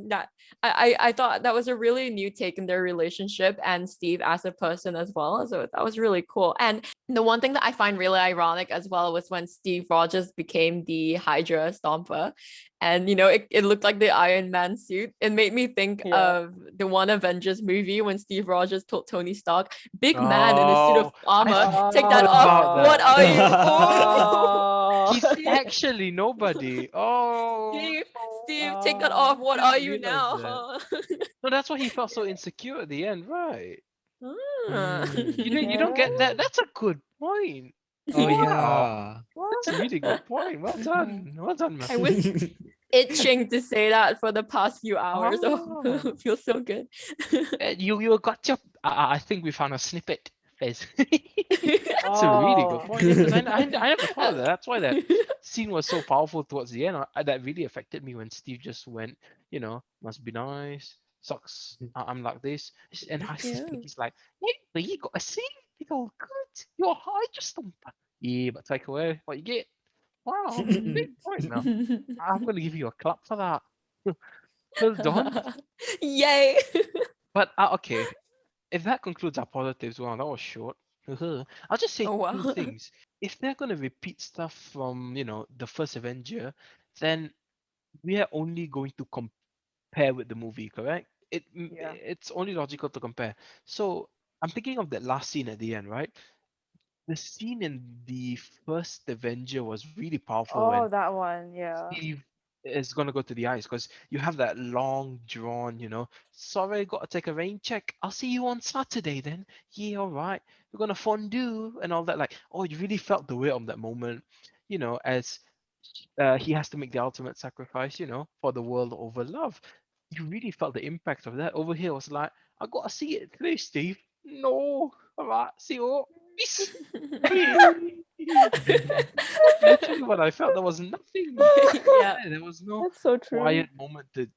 that I thought that was a really new take in their relationship and Steve as a person as well. So that was really cool. And the one thing that I find really ironic as well was when Steve Rogers became the Hydra Stomper. And it looked like the Iron Man suit. It made me think Yeah. of the one Avengers movie when Steve Rogers told Tony Stark, big man in a suit of Oh, I armor, take that forgot off. about What that. are you? He's Oh actually nobody. Oh, Steve, Steve, take that Oh. off. What didn't are you realize that. now? No, that's why he felt so insecure at the end, right? Ah. You don't get that. That's a good point. Oh Wow, yeah. that's a really good point. Well done. Well done, I was Matthew. itching to say that for the past few hours. Ah, Oh, feels so good. you got your. I think we found a snippet, Fez. That's a really good point. Because I never thought of that. That's why that scene was so powerful towards the end. That really affected me when Steve just went, must be nice. Sucks. I'm like this. And Yeah. he's like, yeah, but you got a scene. You go, good. You're high just on. Yeah, but take away what you get. Wow, big point now. I'm gonna give you a clap for that. Well done. Yay. But okay, if that concludes our positives, well, that was short. I'll just say Oh two wow. things. If they're gonna repeat stuff from, the first Avenger, then we are only going to compare with the movie, correct? Yeah. It's only logical to compare. So I'm thinking of that last scene at the end, right? the scene in the first Avenger was really powerful when Oh, that one. Yeah. Steve is gonna go to the ice because you have that long drawn, sorry, gotta take a rain check. I'll see you on Saturday then. Yeah, all right. We're gonna fondue and all that. Like, oh, you really felt the weight of that moment, as he has to make the ultimate sacrifice, for the world over love. You really felt the impact of that. Over here was like, I gotta see it through, Steve. No, all right, see you. Peace. That's literally what I felt. There was nothing Yeah. there. There was no That's so true. quiet moment to,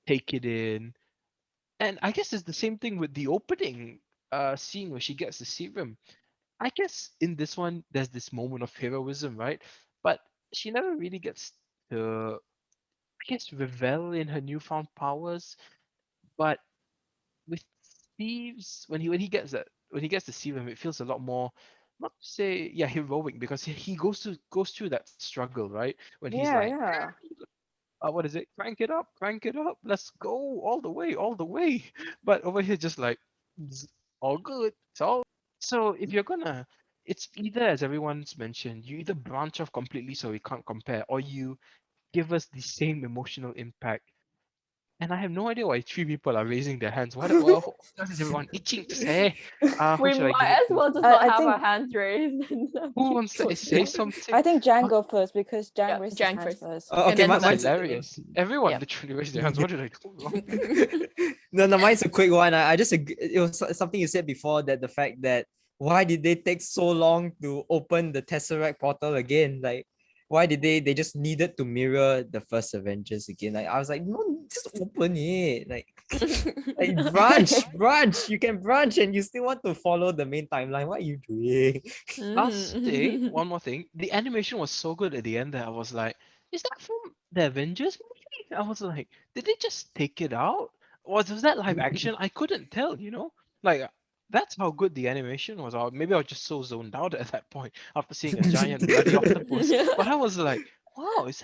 take it in. And I guess it's the same thing with the opening scene where she gets the serum. I guess in this one, there's this moment of heroism, right? But she never really gets to, I guess, revel in her newfound powers. But with Steve's, when he gets the serum, it feels a lot more, not to say yeah heroic, because he goes through that struggle, right? When he's Yeah, like, yeah. what is it? Crank it up, let's go all the way. But over here, just like, "It's all good, it's all." So if you're gonna, it's either, as everyone's mentioned, you either branch off completely so we can't compare, or you give us the same emotional impact. And I have no idea why three people are raising their hands. What is everyone itching to say? Who We should I give might it as to? well just I not have our think hands raised and Who keep wants to say going. something? I think Jan Uh, go first because Jan Yeah, raised his Jang hand first. first. Oh, And okay, then That's mine's hilarious. Everyone yeah. literally raised their hands. What did I do wrong? no, no, mine's a quick one. I just it was something you said before, that the fact that why did they take so long to open the Tesseract portal again? Like, why did they just needed to mirror the first Avengers again? Like, I was like, no, just open it. Like branch. You can branch and you still want to follow the main timeline. What are you doing? I'll say Mhm. one more thing. The animation was so good at the end that I was like, is that from the Avengers movie? I was like, did they just take it out? Or was that live action? I couldn't tell, Like, that's how good the animation was. Or maybe I was just so zoned out at that point after seeing a giant bloody octopus. But I was like, wow, is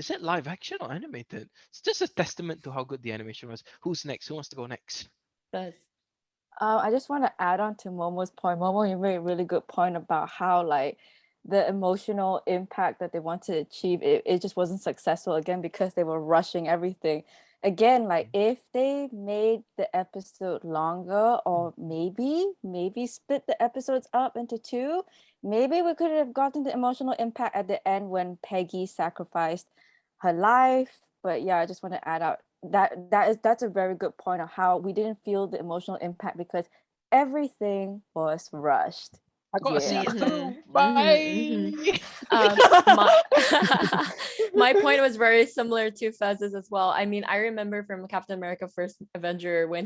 that live action or animated? It's just a testament to how good the animation was. Who's next? Who wants to go next? That's I just want to add on to Momo's point. Momo, you made a really good point about how like the emotional impact that they wanted to achieve, it just wasn't successful again because they were rushing everything. Again, like if they made the episode longer or maybe split the episodes up into two, maybe we could have gotten the emotional impact at the end when Peggy sacrificed her life. But yeah, I just want to add out that's a very good point of how we didn't feel the emotional impact because everything was rushed. I gotta see Yeah. it through. mhm. Bye. My my point was very similar to Fezz's as well. I mean, I remember from Captain America First Avenger when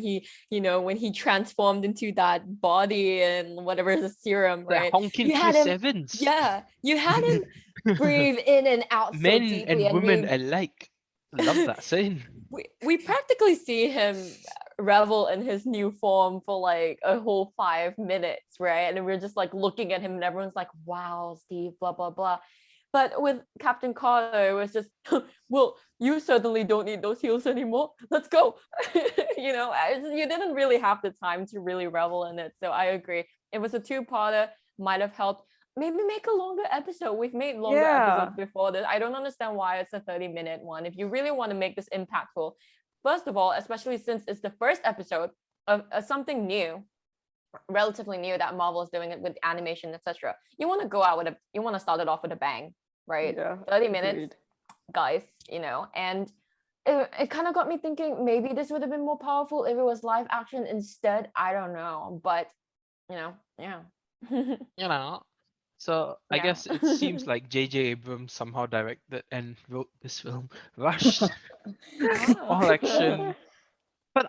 when he transformed into that body and whatever the serum, Yeah, right? honking You had Chris him, Evans. yeah, you had him breathe in and out so Men deeply, and and women alike love that scene. we practically see him revel in his new form for like a whole 5 minutes, right? And we're just like looking at him, and everyone's like, "Wow, Steve, blah blah blah." But with Captain Carter, it was just, "Well, you certainly don't need those heels anymore. Let's go." You didn't really have the time to really revel in it. So I agree. It was a two-parter, might have helped. Maybe make a longer episode. We've made longer Yeah. episodes before this. I don't understand why it's a 30-minute one. If you really want to make this impactful, first of all, especially since it's the first episode of something new, relatively new that Marvel is doing it with animation, etc. You want to go out you want to start it off with a bang, right? Yeah. 30 minutes, Agreed. guys, and it kind of got me thinking maybe this would have been more powerful if it was live action instead. I don't know, but yeah. You know. So I Yeah. guess it seems like J.J. Abrams somehow directed and wrote this film rushed, all action. But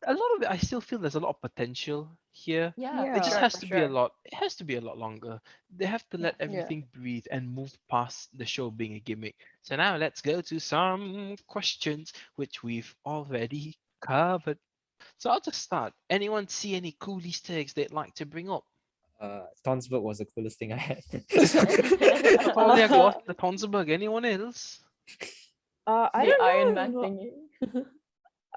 a lot of it, I still feel there's a lot of potential here. Yeah, for It just Yeah. sure, has for to be a sure. lot. It has to be a lot longer. They have to let Yeah. everything breathe and move past the show being a gimmick. So now let's go to some questions which we've already covered. So I'll just start. Anyone see any cool Easter eggs they'd like to bring up? Tonsberg was the coolest thing I had. That's all I got. The Tonsberg. Anyone else? I The don't Iron Man know. thingy.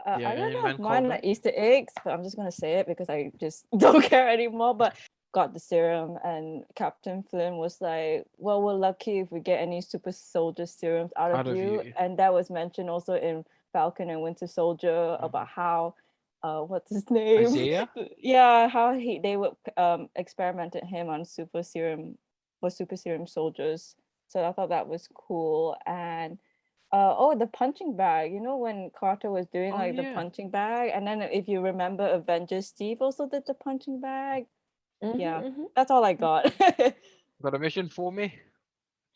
Yeah, I don't Iron know Man if mine are callback. Easter eggs, but I'm just gonna say it because I just don't care anymore. But got the serum, and Captain Flynn was like, well, we're lucky if we get any super soldier serums out Out of of you. you. And that was mentioned also in Falcon and Winter Soldier about how what's his name? Isaiah? Yeah, how they would experimented him on super serum for super serum soldiers. So I thought that was cool. And oh, the punching bag. You know when Carter was doing Oh, like the yeah. punching bag, and then if you remember, Avengers Steve also did the punching bag. Yeah, that's all I got. Got a mission for me?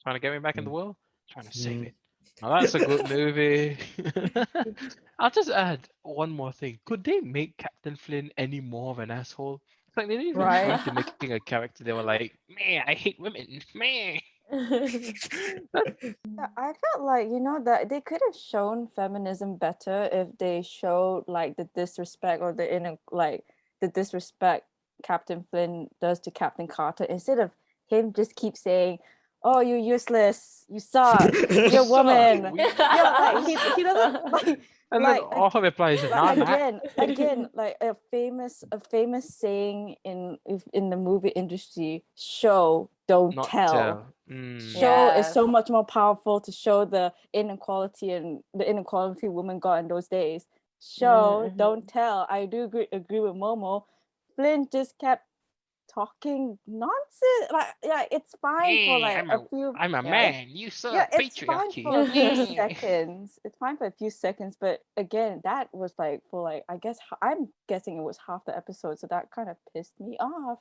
Trying to get me back in the Mm. world? Trying to save Mm. it. Now that's a good movie. I'll just add one more thing. Could they make Captain Flynn any more of an asshole? It's like they didn't even try Right. to making a character. They were like, man, I hate women. Man. Yeah, I felt like, you know, that they could have shown feminism better if they showed like the disrespect or the inner like the disrespect Captain Flynn does to Captain Carter instead of him just keep saying, "Oh, you're useless, you suck, you're a Suck, woman." we- Yeah, like he doesn't And then like all her replies are not that. again like a famous saying in in the movie industry: show, don't Not tell. tell. Show is Yes. so much more powerful to show the inequality and the inequality women got in those days. Show, don't tell. I do agree with Momo. Flynn just kept talking nonsense. Like, yeah, it's fine for Hey, like a few. I'm a Yeah, man. You yeah, suck. it's fine Patriarchy. for a few Meh. seconds. It's fine for a few seconds, but again, that was like for like I guess I'm guessing it was half the episode, so that kind of pissed me off.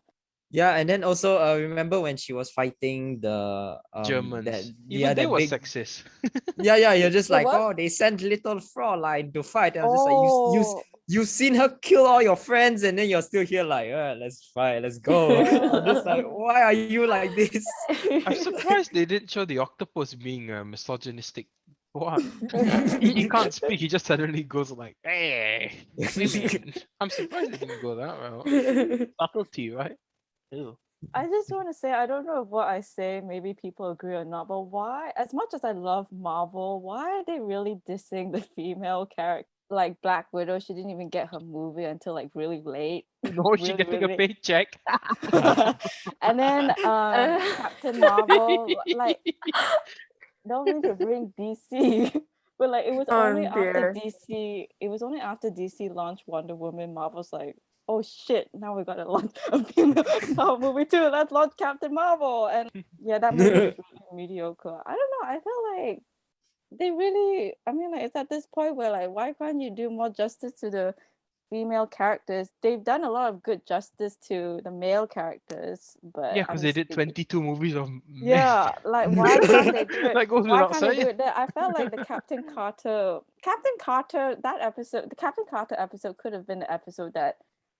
Yeah, and then also remember when she was fighting the that Germans. Even they that were big sexist. yeah, you're just They like, what? oh, they sent little Fraulein to fight. And I was just like, Oh, you seen her kill all your friends, and then you're still here like, let's fight, let's go. I'm just like, why are you like this? I'm surprised they didn't show the octopus being misogynistic. What? He can't speak. He just suddenly goes like, "Hey, women." I'm surprised they didn't go that route. Subtlety, right? Ew. I just want to say, I don't know if what I say, maybe people agree or not, but why, as much as I love Marvel, why are they really dissing the female character? Like Black Widow, she didn't even get her movie until like really late. No, she Really, getting a really. paycheck. And then Captain Marvel, like, don't mean to bring DC, but like it was Oh, only after dear. DC launched Wonder Woman, Marvel's like, oh shit, now we gotta launch a female Marvel movie too. Let's launch Captain Marvel. And yeah, that movie was really mediocre. I don't know. I feel like they really, I mean, like it's at this point where like why can't you do more justice to the female characters? They've done a lot of good justice to the male characters, but Yeah, I'm because they did thinking, 22 movies of men. yeah, like why can't they do it? That goes Why without can't they do saying. it there? I felt like the Captain Carter, that episode, the Captain Carter episode could have been the episode that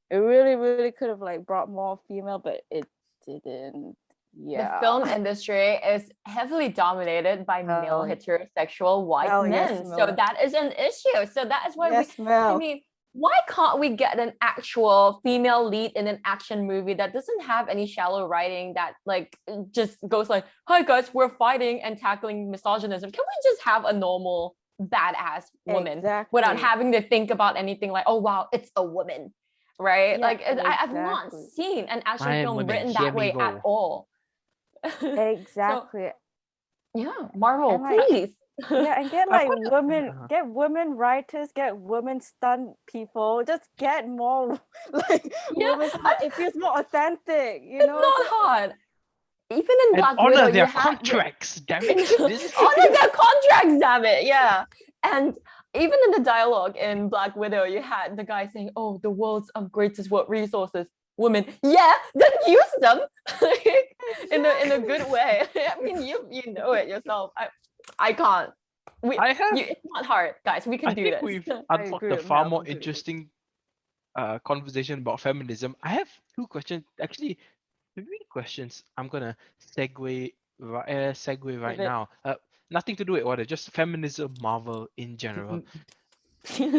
it really, really could have like brought more female, but it didn't. Yeah. The film industry is heavily dominated by male heterosexual white hell men. yes, So Mel. that is an issue. So that is why Yes, I Mel. mean, why can't we get an actual female lead in an action movie that doesn't have any shallow writing that like just goes like, hi guys, we're fighting and tackling misogynism. Can we just have a normal badass woman without Exactly. having to think about anything like, oh wow, it's a woman, right? Yeah, like I've not exactly. seen an action Man, film women, written hear that me way at roar. all. Exactly. So, yeah, Marvel, And like, please. yeah, and get I've like got get women writers, get women stunt people, just get more like Yeah, women so that it feels more authentic, you it's know? not hard. Even in and Black Widow, honor you their had contracts, damn it. This honor their contracts, damn it. Yeah. And even in the dialogue in Black Widow, you had the guy saying, oh, the world's greatest resources, women. Yeah, then use them in a good way. I mean, you know it yourself. I can't. It's not hard, guys. We can I do think this. we've I unlocked agree a with far Mel more completely. interesting conversation about feminism. I have two questions, actually, three questions. I'm gonna segue right Pivot. now. Nothing to do with order, just feminism, Marvel in general.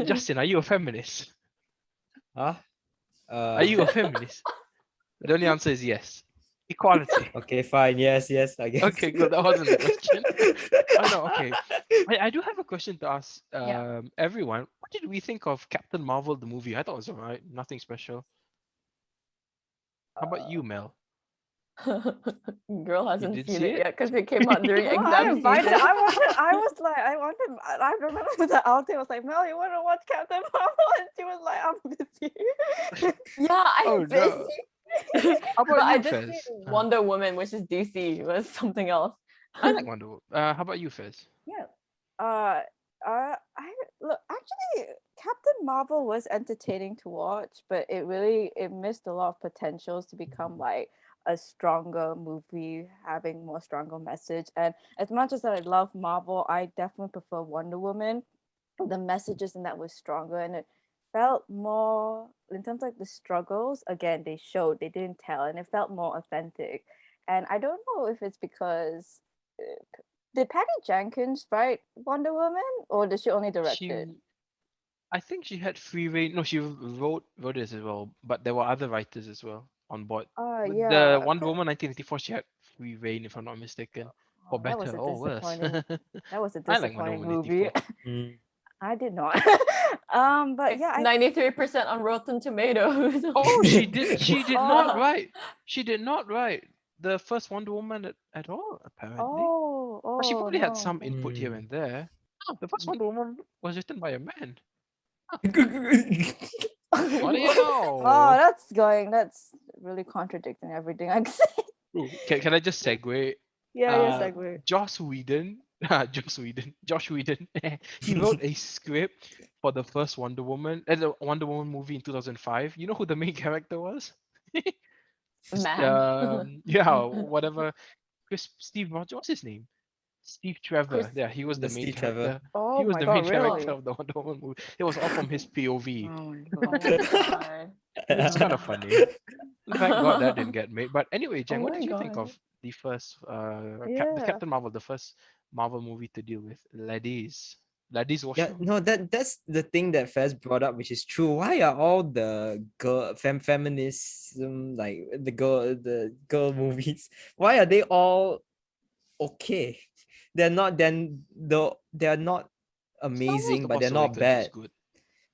Justin, are you a feminist? Huh? Are you a feminist? The only answer is yes. Equality. Okay, fine. Yes, I guess. Okay, good. That wasn't the question. Oh no, okay. I do have a question to ask Yeah. everyone. What did we think of Captain Marvel the movie? I thought it was alright. Nothing special. How about you, Mel? Girl hasn't didn't seen see it it? yet because it came out during Well, I exam invited. season. I wanted. I remember the outing. I was like, Mel, you want to watch Captain Marvel? And she was like, I'm busy. Yeah, I'm Oh no. busy. How about But I you, did Fez? see Wonder Woman, which is DC, was something else. I like Wonder Woman. How about you, Fez? Yeah. I look actually Captain Marvel was entertaining to watch, but it missed a lot of potentials to become like a stronger movie, having more stronger message. And as much as I love Marvel, I definitely prefer Wonder Woman. The messages in that was stronger and it felt more in terms of like the struggles, again, they didn't tell, and it felt more authentic. And I don't know if it's because did Patty Jenkins write Wonder Woman, or did she only direct She, it? I think she had free reign. No, she wrote it as well, but there were other writers as well on board. With the Yeah. Wonder Woman 1984, she had free reign, if I'm not mistaken, for Oh, that was better a or worse. disappointing. That was a I like Wonder disappointing Woman movie. 84. Mm. I did not. But yeah, 93% on Rotten Tomatoes. Oh, she did. She did not Oh. write. She did not write the first Wonder Woman at all. Apparently, but she probably had no. some input here Mm. and there. Oh, the first Wonder Woman was written by a man. What do you Oh, know? that's really contradicting everything I say. Ooh, can I just segue? Yeah, Uh, segue. Joss Whedon, Josh Whedon, he wrote a script for the first Wonder Woman, the Wonder Woman movie in 2005. You know who the main character was? Man. Yeah, whatever. Steve Rogers, what's his name? Steve Trevor. Chris- Yeah, he was The the main Steve Trevor. character. Oh He was my the god, main really? character of the Wonder Woman movie. It was all from his POV. Oh my Oh god. my god. It's kind of funny. Thank God that didn't get made. But anyway, Jang, Oh what my did you think god. of the first the Yeah. Captain Marvel, the first Marvel movie to deal with ladies? Ladies Yeah, washroom. no, that's the thing that Fez brought up, which is true. Why are all the feminism, like the girl movies, why are they all okay? They're not Star Wars: amazing, The but they're Force not Awakens is bad. good.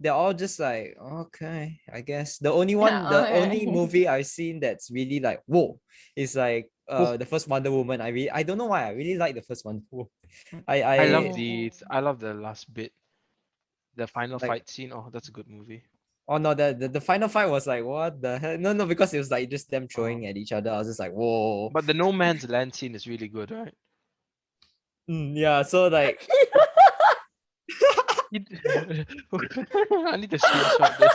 They're all just like, okay, I guess. Yeah, The only okay. movie I've seen that's really like, whoa, is like Oh, the first Wonder Woman. I don't know why I really like the first Wonder Woman. I love the last bit, the final Like, fight scene. Oh, that's a good movie. oh no, the final fight was like, what the hell? No, because it was like just them Oh. throwing at each other. I was just like, whoa. But the No Man's Land scene is really good, right? Yeah, so like I need to screenshot this.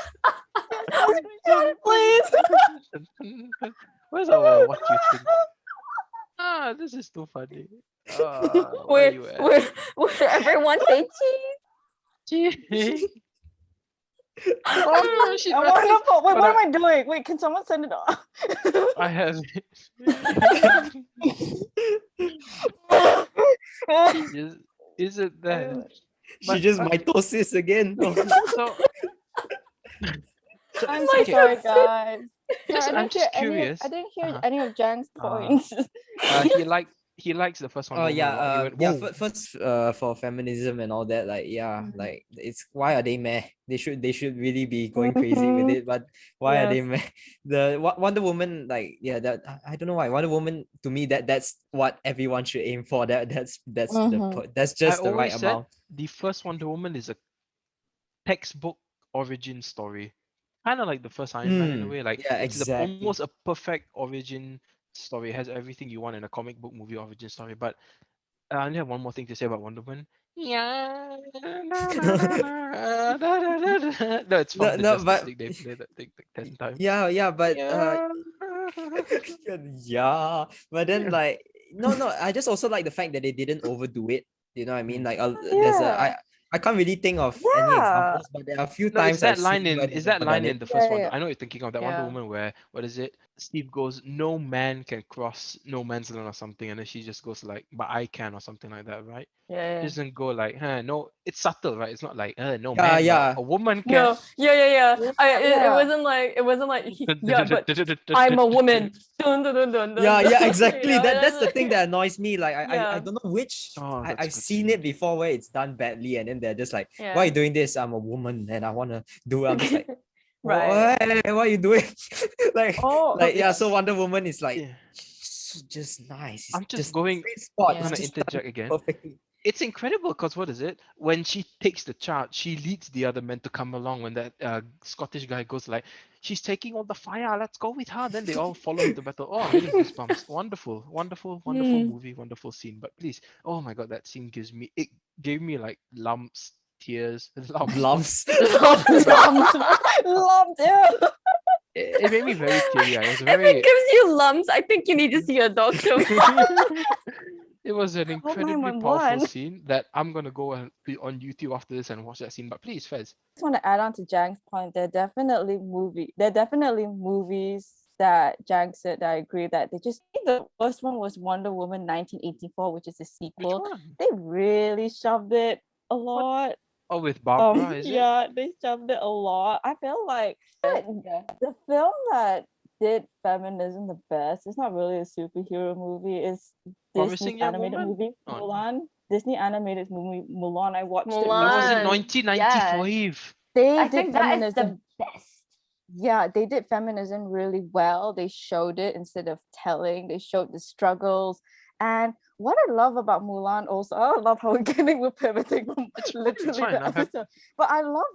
Please. Where's our what you think? This is too funny. Where Where, you at? where everyone say cheese. Gee. She I messed want up. to put, wait, But what am I doing? Wait, can someone send it off? I have is it there? she But, just okay. mitosis again. So I'm My so sorry, guys. Just- Sorry, I'm just curious. I didn't hear Uh-huh. any of Jang's points. he likes the first one. Oh yeah, He went, yeah. "Whoa." First, for feminism and all that, like yeah, Mhm. like it's why are they meh? They should really be going crazy with Mhm. it. But why are they Yes. meh? The Wonder Woman, like yeah, that I don't know why Wonder Woman to me that's what everyone should aim for. That's Mhm. that's I just the right always said amount. the first Wonder Woman is a textbook origin story, kind of like the first Iron Man in a way. Like Yeah, it's the exactly. almost a perfect origin story. It has everything you want in a comic book movie origin story. But I only have one more thing to say about Wonder Woman. Yeah. No, it's from the No, Justice but League. They play that thing like 10 times. yeah, but Yeah. yeah, but then like no, I just also like the fact that they didn't overdo it. You know what I mean? Mm. Like there's a Yeah. I can't really think of any Yeah. examples, but there are a few No, it's times I've that line seen where in they've that overdone line it. in the first Yeah, one. yeah. I know you're thinking of that Wonder Yeah. Woman where what is it? Steve goes, "No man can cross no man's land" or something, and then she just goes like, "But I can" or something like that, right? Yeah. She doesn't go like, no, it's subtle, right? It's not like, no Yeah, man, but yeah. a woman can. No, yeah. Yeah, It yeah. wasn't like yeah, but I'm a woman. Dun, dun, dun, dun, dun, Yeah, dun. exactly. You know, That's the thing that annoys me. Like I Yeah. don't know which Oh, that's a I've good seen scene. it before where it's done badly and then they're just like, Yeah. why are you doing this? I'm a woman and I wanna do it. I'm just like, Right. What are you doing? like, Oh, yeah. So Wonder Woman is like Yeah. just nice. It's I'm just just going. sweet spot. I'm Yeah. It's gonna just done interject again. perfectly. It's incredible because what is it? When she takes the charge, she leads the other men to come along. When that Scottish guy goes like, "She's taking all the fire. Let's go with her." Then they all follow her to battle. Oh, I'm getting goosebumps. Wonderful, wonderful, wonderful Hmm. movie, wonderful scene. But please, oh my god, that scene gave me like lumps, tears, lumps. Lumps. lumps. Lumps. Ew. It made me very teary. It was If very. it gives you lumps, I think you need to see a doctor. It was an Call incredibly powerful 911. scene that I'm gonna go and be on YouTube after this and watch that scene. But please, Fez. Just want to add on to Jang's point. There are definitely movies that Jang said that I agree that they just I think the first one was Wonder Woman 1984, which is a Which sequel. one? They really shoved it a lot. Oh, with Barbara, is it? Yeah, they shoved it a lot. I feel like the film that did feminism the best, it's not really a superhero movie, it's Disney's Promising Young animated Woman? movie, Oh, no. Mulan. Disney animated movie Mulan. I watched it That was in Mulan. recently. 1995. They I did think that is feminism. the best. Yeah, they did feminism really well. They showed it instead of telling. They showed the struggles. And what I love about Mulan also, I love how we're getting we're pivoting from It's fine, literally it's fine. the episode. But I love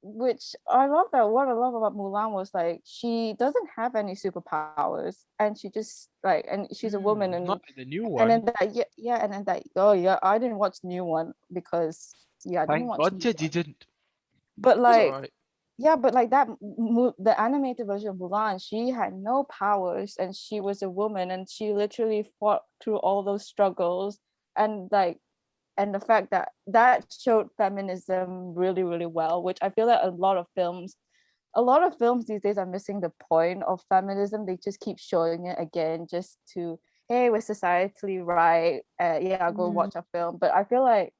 what I love about Mulan was like she doesn't have any superpowers and she just like and she's a woman and Not in the new and then one. that yeah and then that oh yeah I didn't watch the new one because I didn't Thank watch God new you one. didn't. But It's like alright. yeah, but like the animated version of Mulan, she had no powers and she was a woman and she literally fought through all those struggles and like and the fact that that showed feminism really really well, which I feel that a lot of films these days are missing the point of feminism. They just keep showing it again just to hey we're societally right. Yeah, I'll go watch a film. But I feel like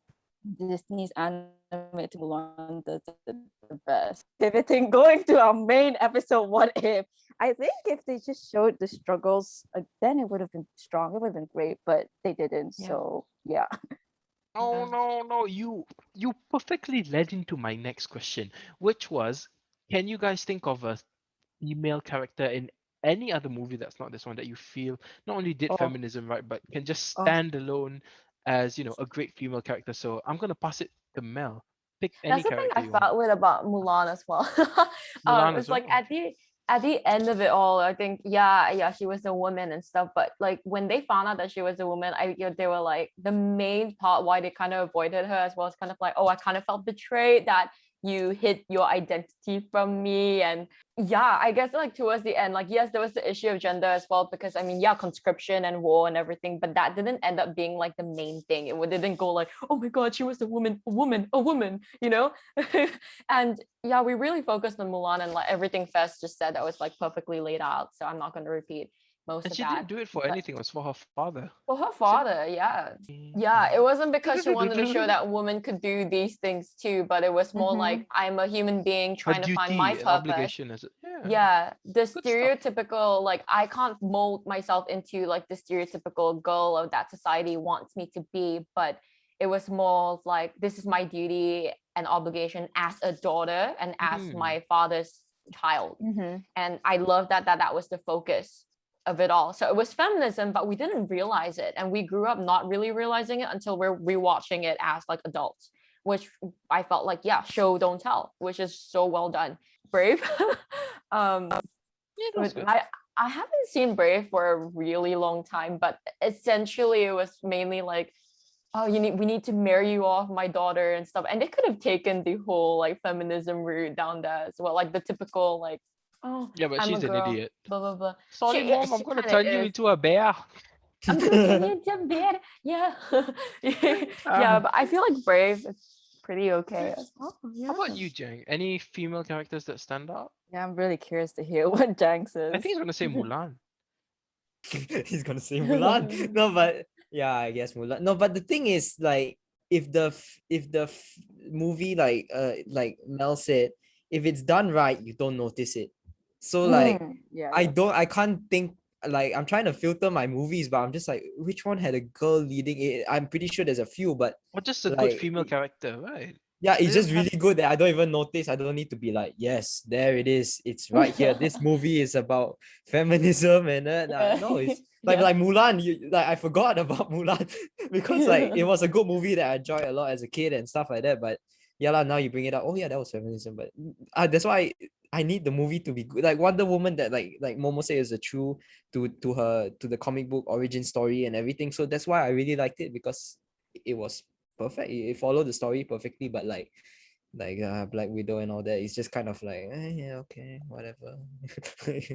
Disney's animated Mulan does it the best. Pivoting, going to our main episode, what if? I think if they just showed the struggles, then it would have been strong. It would have been great, but they didn't. Yeah. So yeah. No, Yeah. no. You perfectly led into my next question, which was, can you guys think of a female character in any other movie that's not this one that you feel not only did Oh, feminism right, but can just oh. stand alone as, a great female character? So I'm gonna pass it to Mel. Pick any That's the thing character I you want. felt with about Mulan as well. Mulan as It's like well. at the end of it all, I think yeah, she was a woman and stuff. But like when they found out that she was a woman, they were like the main part why they kind of avoided her as well is kind of like, oh, I kind of felt betrayed that you hid your identity from me. And yeah, I guess like towards the end, like yes, there was the issue of gender as well, because I mean, yeah, conscription and war and everything, but that didn't end up being like the main thing. Didn't go like, oh my god, she was a woman, you know. And yeah, we really focused on Mulan, and like everything Fez just said, that was like perfectly laid out, so I'm not going to repeat most And of she that. didn't do it for But anything, it was for her father. for her father, yeah, it wasn't because she wanted to show Her that women could do these things too, but it was more like, I'm a human being trying to find my duty and purpose. obligation as Yeah, the stuff. stereotypical, like I can't mold myself into like the stereotypical girl of that society wants me to be, but it was more like, this is my duty and obligation as a daughter and as my father's child. And I love that was the focus of it all. So it was feminism, but we didn't realize it, and we grew up not really realizing it until we're rewatching it as like adults, which I felt like, yeah, show don't tell, which is so well done. Brave. That's good. I haven't seen Brave for a really long time, but essentially it was mainly like, oh, we need to marry you off my daughter and stuff. And they could have taken the whole like feminism route down there as well, like the typical like, oh Yeah, but I'm she's a an girl, idiot. blah blah blah. Sorry, Mom, I'm She gonna kinda turn you is. into a bear. I'm gonna turn you into a bear. Yeah. Yeah, but I feel like Brave is pretty okay. Oh, yeah. How about you, Jang? Any female characters that stand out? Yeah, I'm really curious to hear what Jang says. I think he's gonna say Mulan. He's gonna say Mulan. No, but yeah, I guess Mulan. No, but the thing is, like, if the movie, like Mel said, if it's done right, you don't notice it. So like, yeah, I can't think. Like, I'm trying to filter my movies, but I'm just like, which one had a girl leading it? I'm pretty sure there's a few, but Or just a good like, female character, right? Yeah, They it's don't just have really good that I don't even notice. I don't need to be like, yes, there it is. It's right here. This movie is about feminism and then no, it's Yeah. like Mulan. Like I forgot about Mulan because like it was a good movie that I enjoyed a lot as a kid and stuff like that. But yeah, lah, now you bring it up. Oh yeah, that was feminism. But that's why I need the movie to be good. Like Wonder Woman, that like Momo said is a true to the comic book origin story and everything. So that's why I really liked it because it was perfect. It followed the story perfectly, but like Black Widow and all that, it's just kind of like yeah, okay, whatever.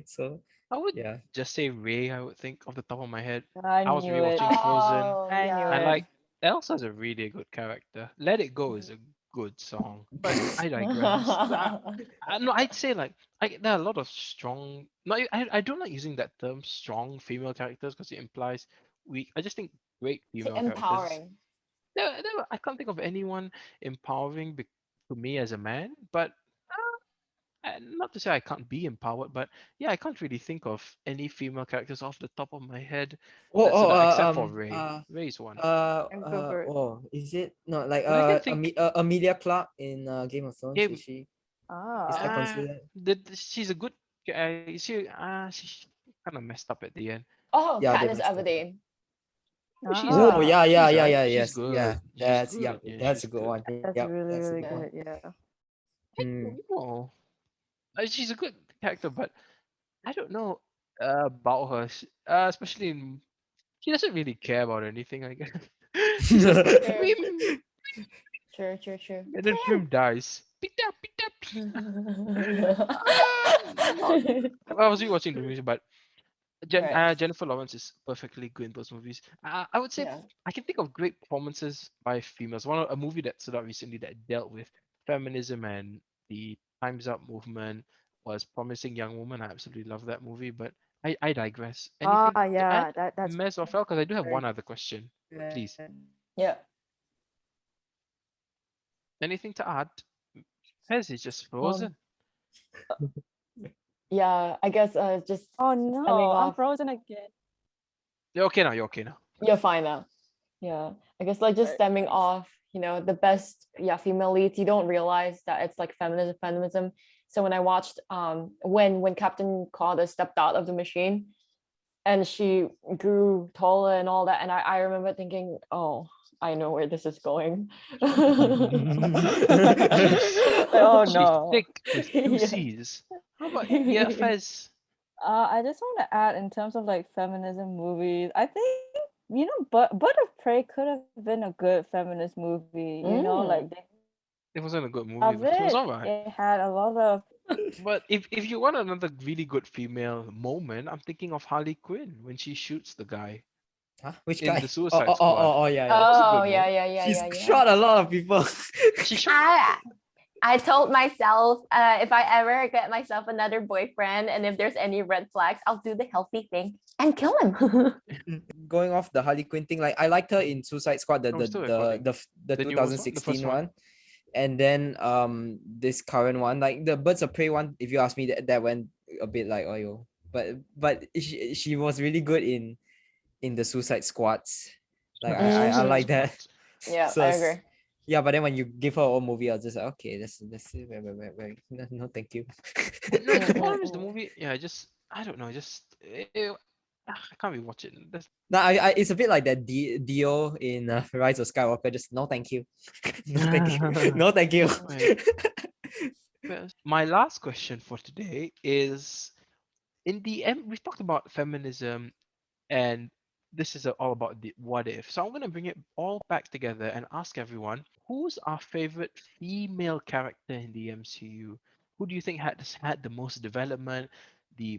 So I would yeah. just say Ray, I would think off the top of my head. I I was knew it. rewatching Frozen. Oh, I knew I yeah. it. like Elsa's a really good character. Let It Go is a good song. But I digress. No, I'd say like there are a lot of strong. No, I don't like using that term strong female characters because it implies weak. I just think great female characters. Empowering. I can't think of anyone empowering to me as a man, but not to say I can't be empowered, but yeah, I can't really think of any female characters off the top of my head Oh, that stood out except for Ray. Ray's one. And go for it. oh, is it not like But I can think Amelia Clark in Game of Thrones? game. Is that Ah. considered? She's a good. She kind of messed up at the end. Oh, Yeah, they Katniss messed up. Everdeen. She's Oh Ah. yeah, yeah, she's yeah, right. yeah, She's yes, yeah. good. She's That's good. Yeah, that's she's a good good. one. That's Yep, really, that's a really good Yeah. one. good. Yeah. I Mm. don't know. She's a good character, but I don't know about her. Especially in she doesn't really care about anything. I guess she's just like True. Prim, True. and then Prim dies. Pita, pita, pita. Not. I was rewatching the movie, but Right. Jennifer Lawrence is perfectly good in those movies. I would say Yeah. I can think of great performances by females. A movie that stood out recently that dealt with feminism and the Times Up movement was Promising Young Woman. I absolutely love that movie, but I digress. Anything Ah, to add, yeah. That's Mez or Fel? Because I do have very one other question. Please, good. Yeah. anything to add? Fez is just frozen. Yeah, I guess just Oh stemming no, I'm off. frozen again. You're okay now. You're okay now. You're fine now. Yeah. I guess like just Right, stemming thanks. off, the best female leads, you don't realize that it's like feminism. So when I watched when Captain Claudia stepped out of the machine and she grew taller and all that, and I remember thinking, oh, I know where this is going. Oh She's no. thick with two Yeah. C's. How about yeah, Fez? I just want to add in terms of like feminism movies. I think Bird of Prey could have been a good feminist movie. Like they It wasn't a good movie, love but it was it. alright. It had a lot of But if you want another really good female moment, I'm thinking of Harley Quinn when she shoots the guy Huh? Which in guy? the Suicide Squad. Oh, yeah, That yeah. was a Oh good yeah, moment. She's yeah. shot a lot of people. She shot. I told myself if I ever get myself another boyfriend and if there's any red flags, I'll do the healthy thing and kill him. Going off the Harley Quinn thing, like I liked her in Suicide Squad, No, we're still recording. the The newest one, the 2016 first one. one. And then this current one, like the Birds of Prey one, if you ask me, that went a bit like, oh yo. But she was really good in the Suicide Squads. Like The I Suicide like that. Squad. Yeah, So I agree. yeah, but then when you give her a own movie, I was just like, okay, that's very no, thank you. No, the problem is the movie. Yeah, I don't know. I can't be watching. No, it's a bit like that Dio in Rise of Skywalker. Just no, thank you, no, thank you, no, thank you. Right. My last question for today is in the end, we've talked about feminism and this is all about the what if. So I'm going to bring it all back together and ask everyone who's our favorite female character in the MCU? Who do you think had the most development, the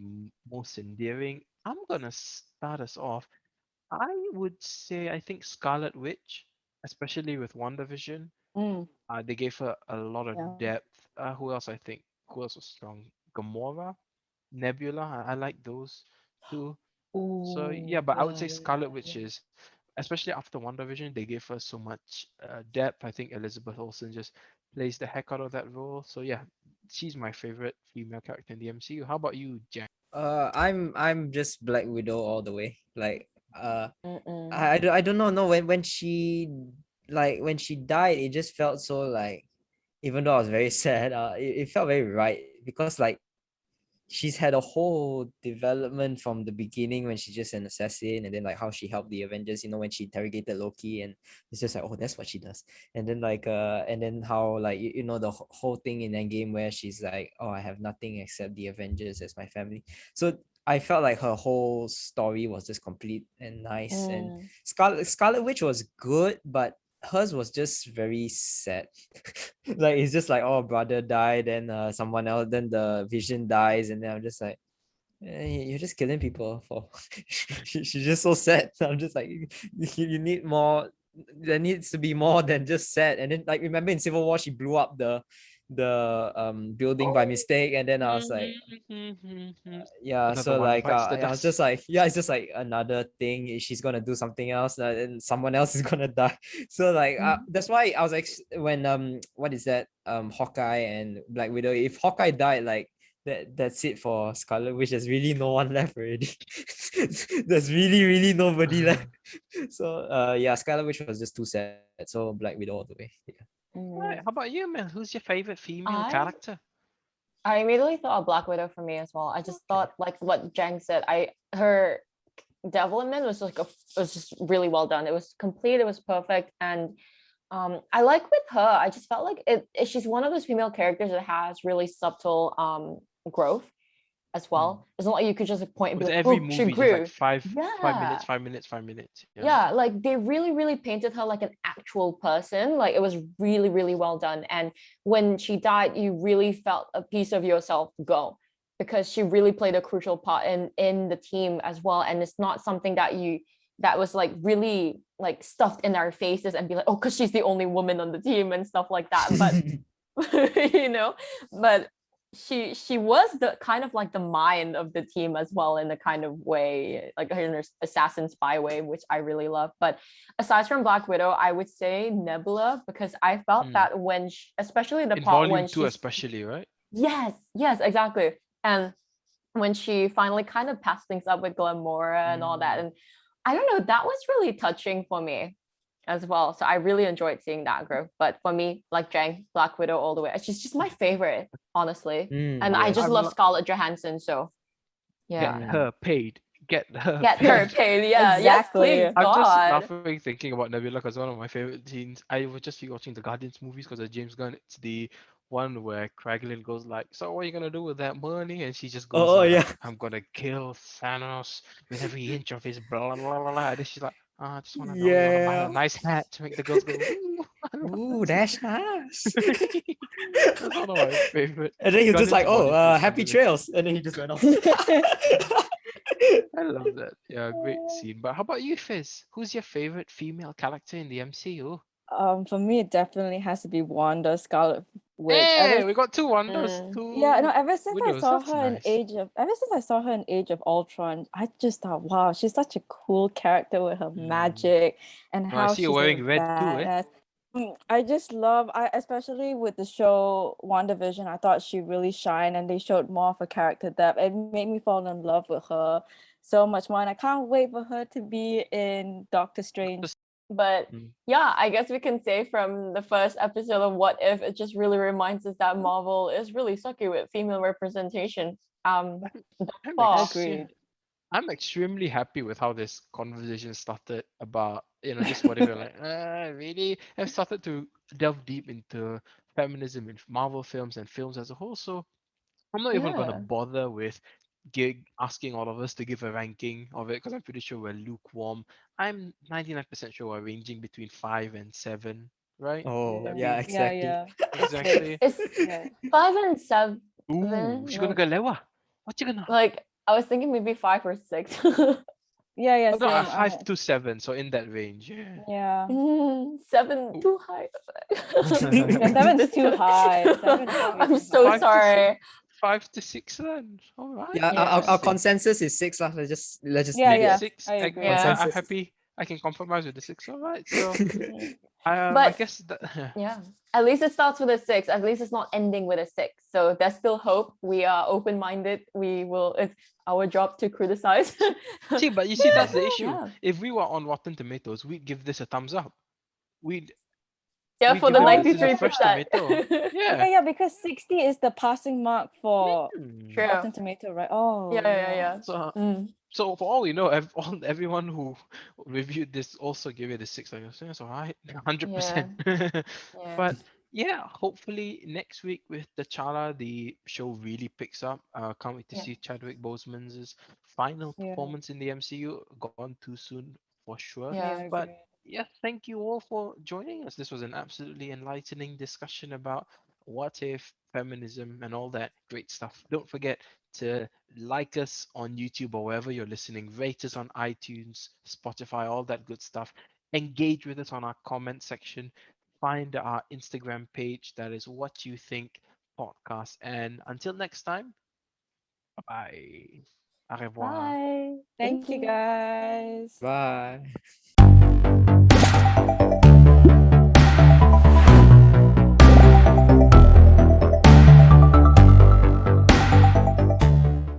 most endearing? I'm going to start us off. I would say I think Scarlet Witch, especially with WandaVision. mm, They gave her a lot of yeah. depth. Who else I think? Who else was strong? Gamora, Nebula. I like those two. So yeah, but I would say Scarlet Witch is, especially after WandaVision, they gave her so much depth. I think Elizabeth Olsen just plays the heck out of that role. So yeah, she's my favorite female character in the MCU. How about you, Jang? I'm just Black Widow all the way. Like Mm-mm. I don't know. No, when she died, it just felt so like even though I was very sad, it felt very right because like she's had a whole development from the beginning when she's just an assassin, and then like how she helped the Avengers, when she interrogated Loki, and it's just like, oh, that's what she does. And then like and then how like the whole thing in Endgame where she's like, oh, I have nothing except the Avengers as my family. So I felt like her whole story was just complete and nice. And Scarlet Witch was good, but hers was just very sad. Like it's just like, oh, brother died, and someone else, then the Vision dies, and then I'm just like, you're just killing people for she's just so sad. I'm just like, you need more. There needs to be more than just sad. And then like, remember in Civil War she blew up the building by mistake, and then I was like, yeah, Another so one like bites the I was dust. just like, yeah, it's just like another thing. She's gonna do something else, and someone else is gonna die. So like that's why I was like, when what is that, Hawkeye and Black Widow, if Hawkeye died, like that's it for Scarlet Witch. There's really no one left already. There's really nobody left. So yeah, Scarlet Witch was just too sad, so Black Widow all the way. Yeah. Right, how about you, man? Who's your favorite female I character? I immediately thought of Black Widow for me as well. I just thought, like what Jang said, her development was just really well done. It was complete, it was perfect. And I like with her, I just felt like she's one of those female characters that has really subtle growth as well. It's not like you could just point and be With like, every oh, she movie, just like grew. five Yeah. minutes, 5 minutes, 5 minutes. Yeah, like they really painted her like an actual person. Like it was really well done. And when she died, you really felt a piece of yourself go, because she really played a crucial part in the team as well. And it's not something that was like really like stuffed in our faces and be like, oh, because she's the only woman on the team and stuff like that. But but she was the kind of like the mind of the team as well, in the kind of way, like her assassin spy way, which I really love. But aside from Black Widow, I would say Nebula, because I felt that when especially the In part when volume 2 she's especially, right? yes exactly. And when she finally kind of passed things up with Glamora and all that, and I don't know, that was really touching for me as well. So I really enjoyed seeing that growth. But for me, like Jang, Black Widow all the way. She's just my favorite, honestly. And I yes. just I'm love not- Scarlett Johansson. So Get yeah. her paid. Get her Get paid. her paid. Yeah. Exactly. Yes, please. I'm just God. laughing thinking about Nebula because one of my favorite scenes. I would just be watching the Guardians movies because of James Gunn. It's the one where Kraglin goes like, "So what are you gonna do with that money?" And she just goes Oh on yeah. like, "I'm gonna kill Thanos with every inch of his blah blah blah blah." And then she's like, "I just wanna know, you wanna buy a nice hat to make the girls go, ooh." I love Ooh, that that's nice. scene. That's one of my favorite. And then he was just Guardians like, oh, Volume 2 is happy underrated. trails. And then he just went off. I love that. Yeah, great scene. But how about you, Fizz? Who's your favorite female character in the MCU? For me, it definitely has to be Wanda, Scarlet Witch. Hey, we got two wonders, Yeah, no, two ever since I widows. saw That's her in nice. ever since I saw her in Age of Ultron, I just thought, wow, she's such a cool character with her magic and Oh, I how see you're she's a wearing red too, eh? badass. I just love, especially with the show WandaVision, I thought she really shined and they showed more of her character depth. It made me fall in love with her so much more, and I can't wait for her to be in Doctor Strange. But yeah, I guess we can say from the first episode of What If, it just really reminds us that Marvel is really sucky with female representation. I'm Agreed. I'm extremely happy with how this conversation started about, just whatever, like, really? I've started to delve deep into feminism in Marvel films and films as a whole. So I'm not even gonna Yeah. bother with asking all of us to give a ranking of it because I'm pretty sure we're lukewarm. I'm 99% sure we're ranging between 5 and 7, right? Oh, That'd yeah, be- exactly. Yeah. Exactly. It's Yeah. 5 and 7. Ooh, she's gonna like, go lower. What you gonna? like I was thinking maybe 5 or 6. Yeah, Oh, no, same. 5 to 7, so in that range. Yeah. Yeah. 7 too high. Yeah, 7's too high. 7 is way I'm too so high. 5 to sorry. 5 to 6 then. All right. Yeah, Yeah. our consensus is 6 lah. Let's just Yeah, leave it. yeah. 6. I agree. Yeah. I'm Consensus. happy. I can compromise with the 6. All right. So I But guess that. yeah, at least it starts with a 6. At least it's not ending with a 6. So there's still hope. We are open-minded. We will. It's our job to criticize. See, but you see, that's the issue. Yeah. If we were on Rotten Tomatoes, we'd give this a thumbs up. We'd Yeah, We for the give it Oh, to the 93%. fresh tomato. yeah, Yeah. yeah, because 60 is the passing mark for Hmm. True. Rotten Tomato, right? Oh, Yeah. So, Mm. so for all you know, everyone who reviewed this also gave it a six. Like, so it's alright, 100%. Yeah. Yeah. But yeah, hopefully next week with the Chala, the show really picks up. Can't wait to Yeah. see Chadwick Boseman's final yeah, performance in the MCU. Gone too soon for sure. Yeah. yeah, But agree. yeah, thank you all for joining us. This was an absolutely enlightening discussion about what if feminism and all that great stuff. Don't forget to like us on YouTube or wherever you're listening, rate us on iTunes, Spotify, all that good stuff. Engage with us on our comment section. Find our Instagram page, that is What You Think Podcast. And until next time, bye. Au revoir. Bye. Thank Thank you, you. guys. Bye.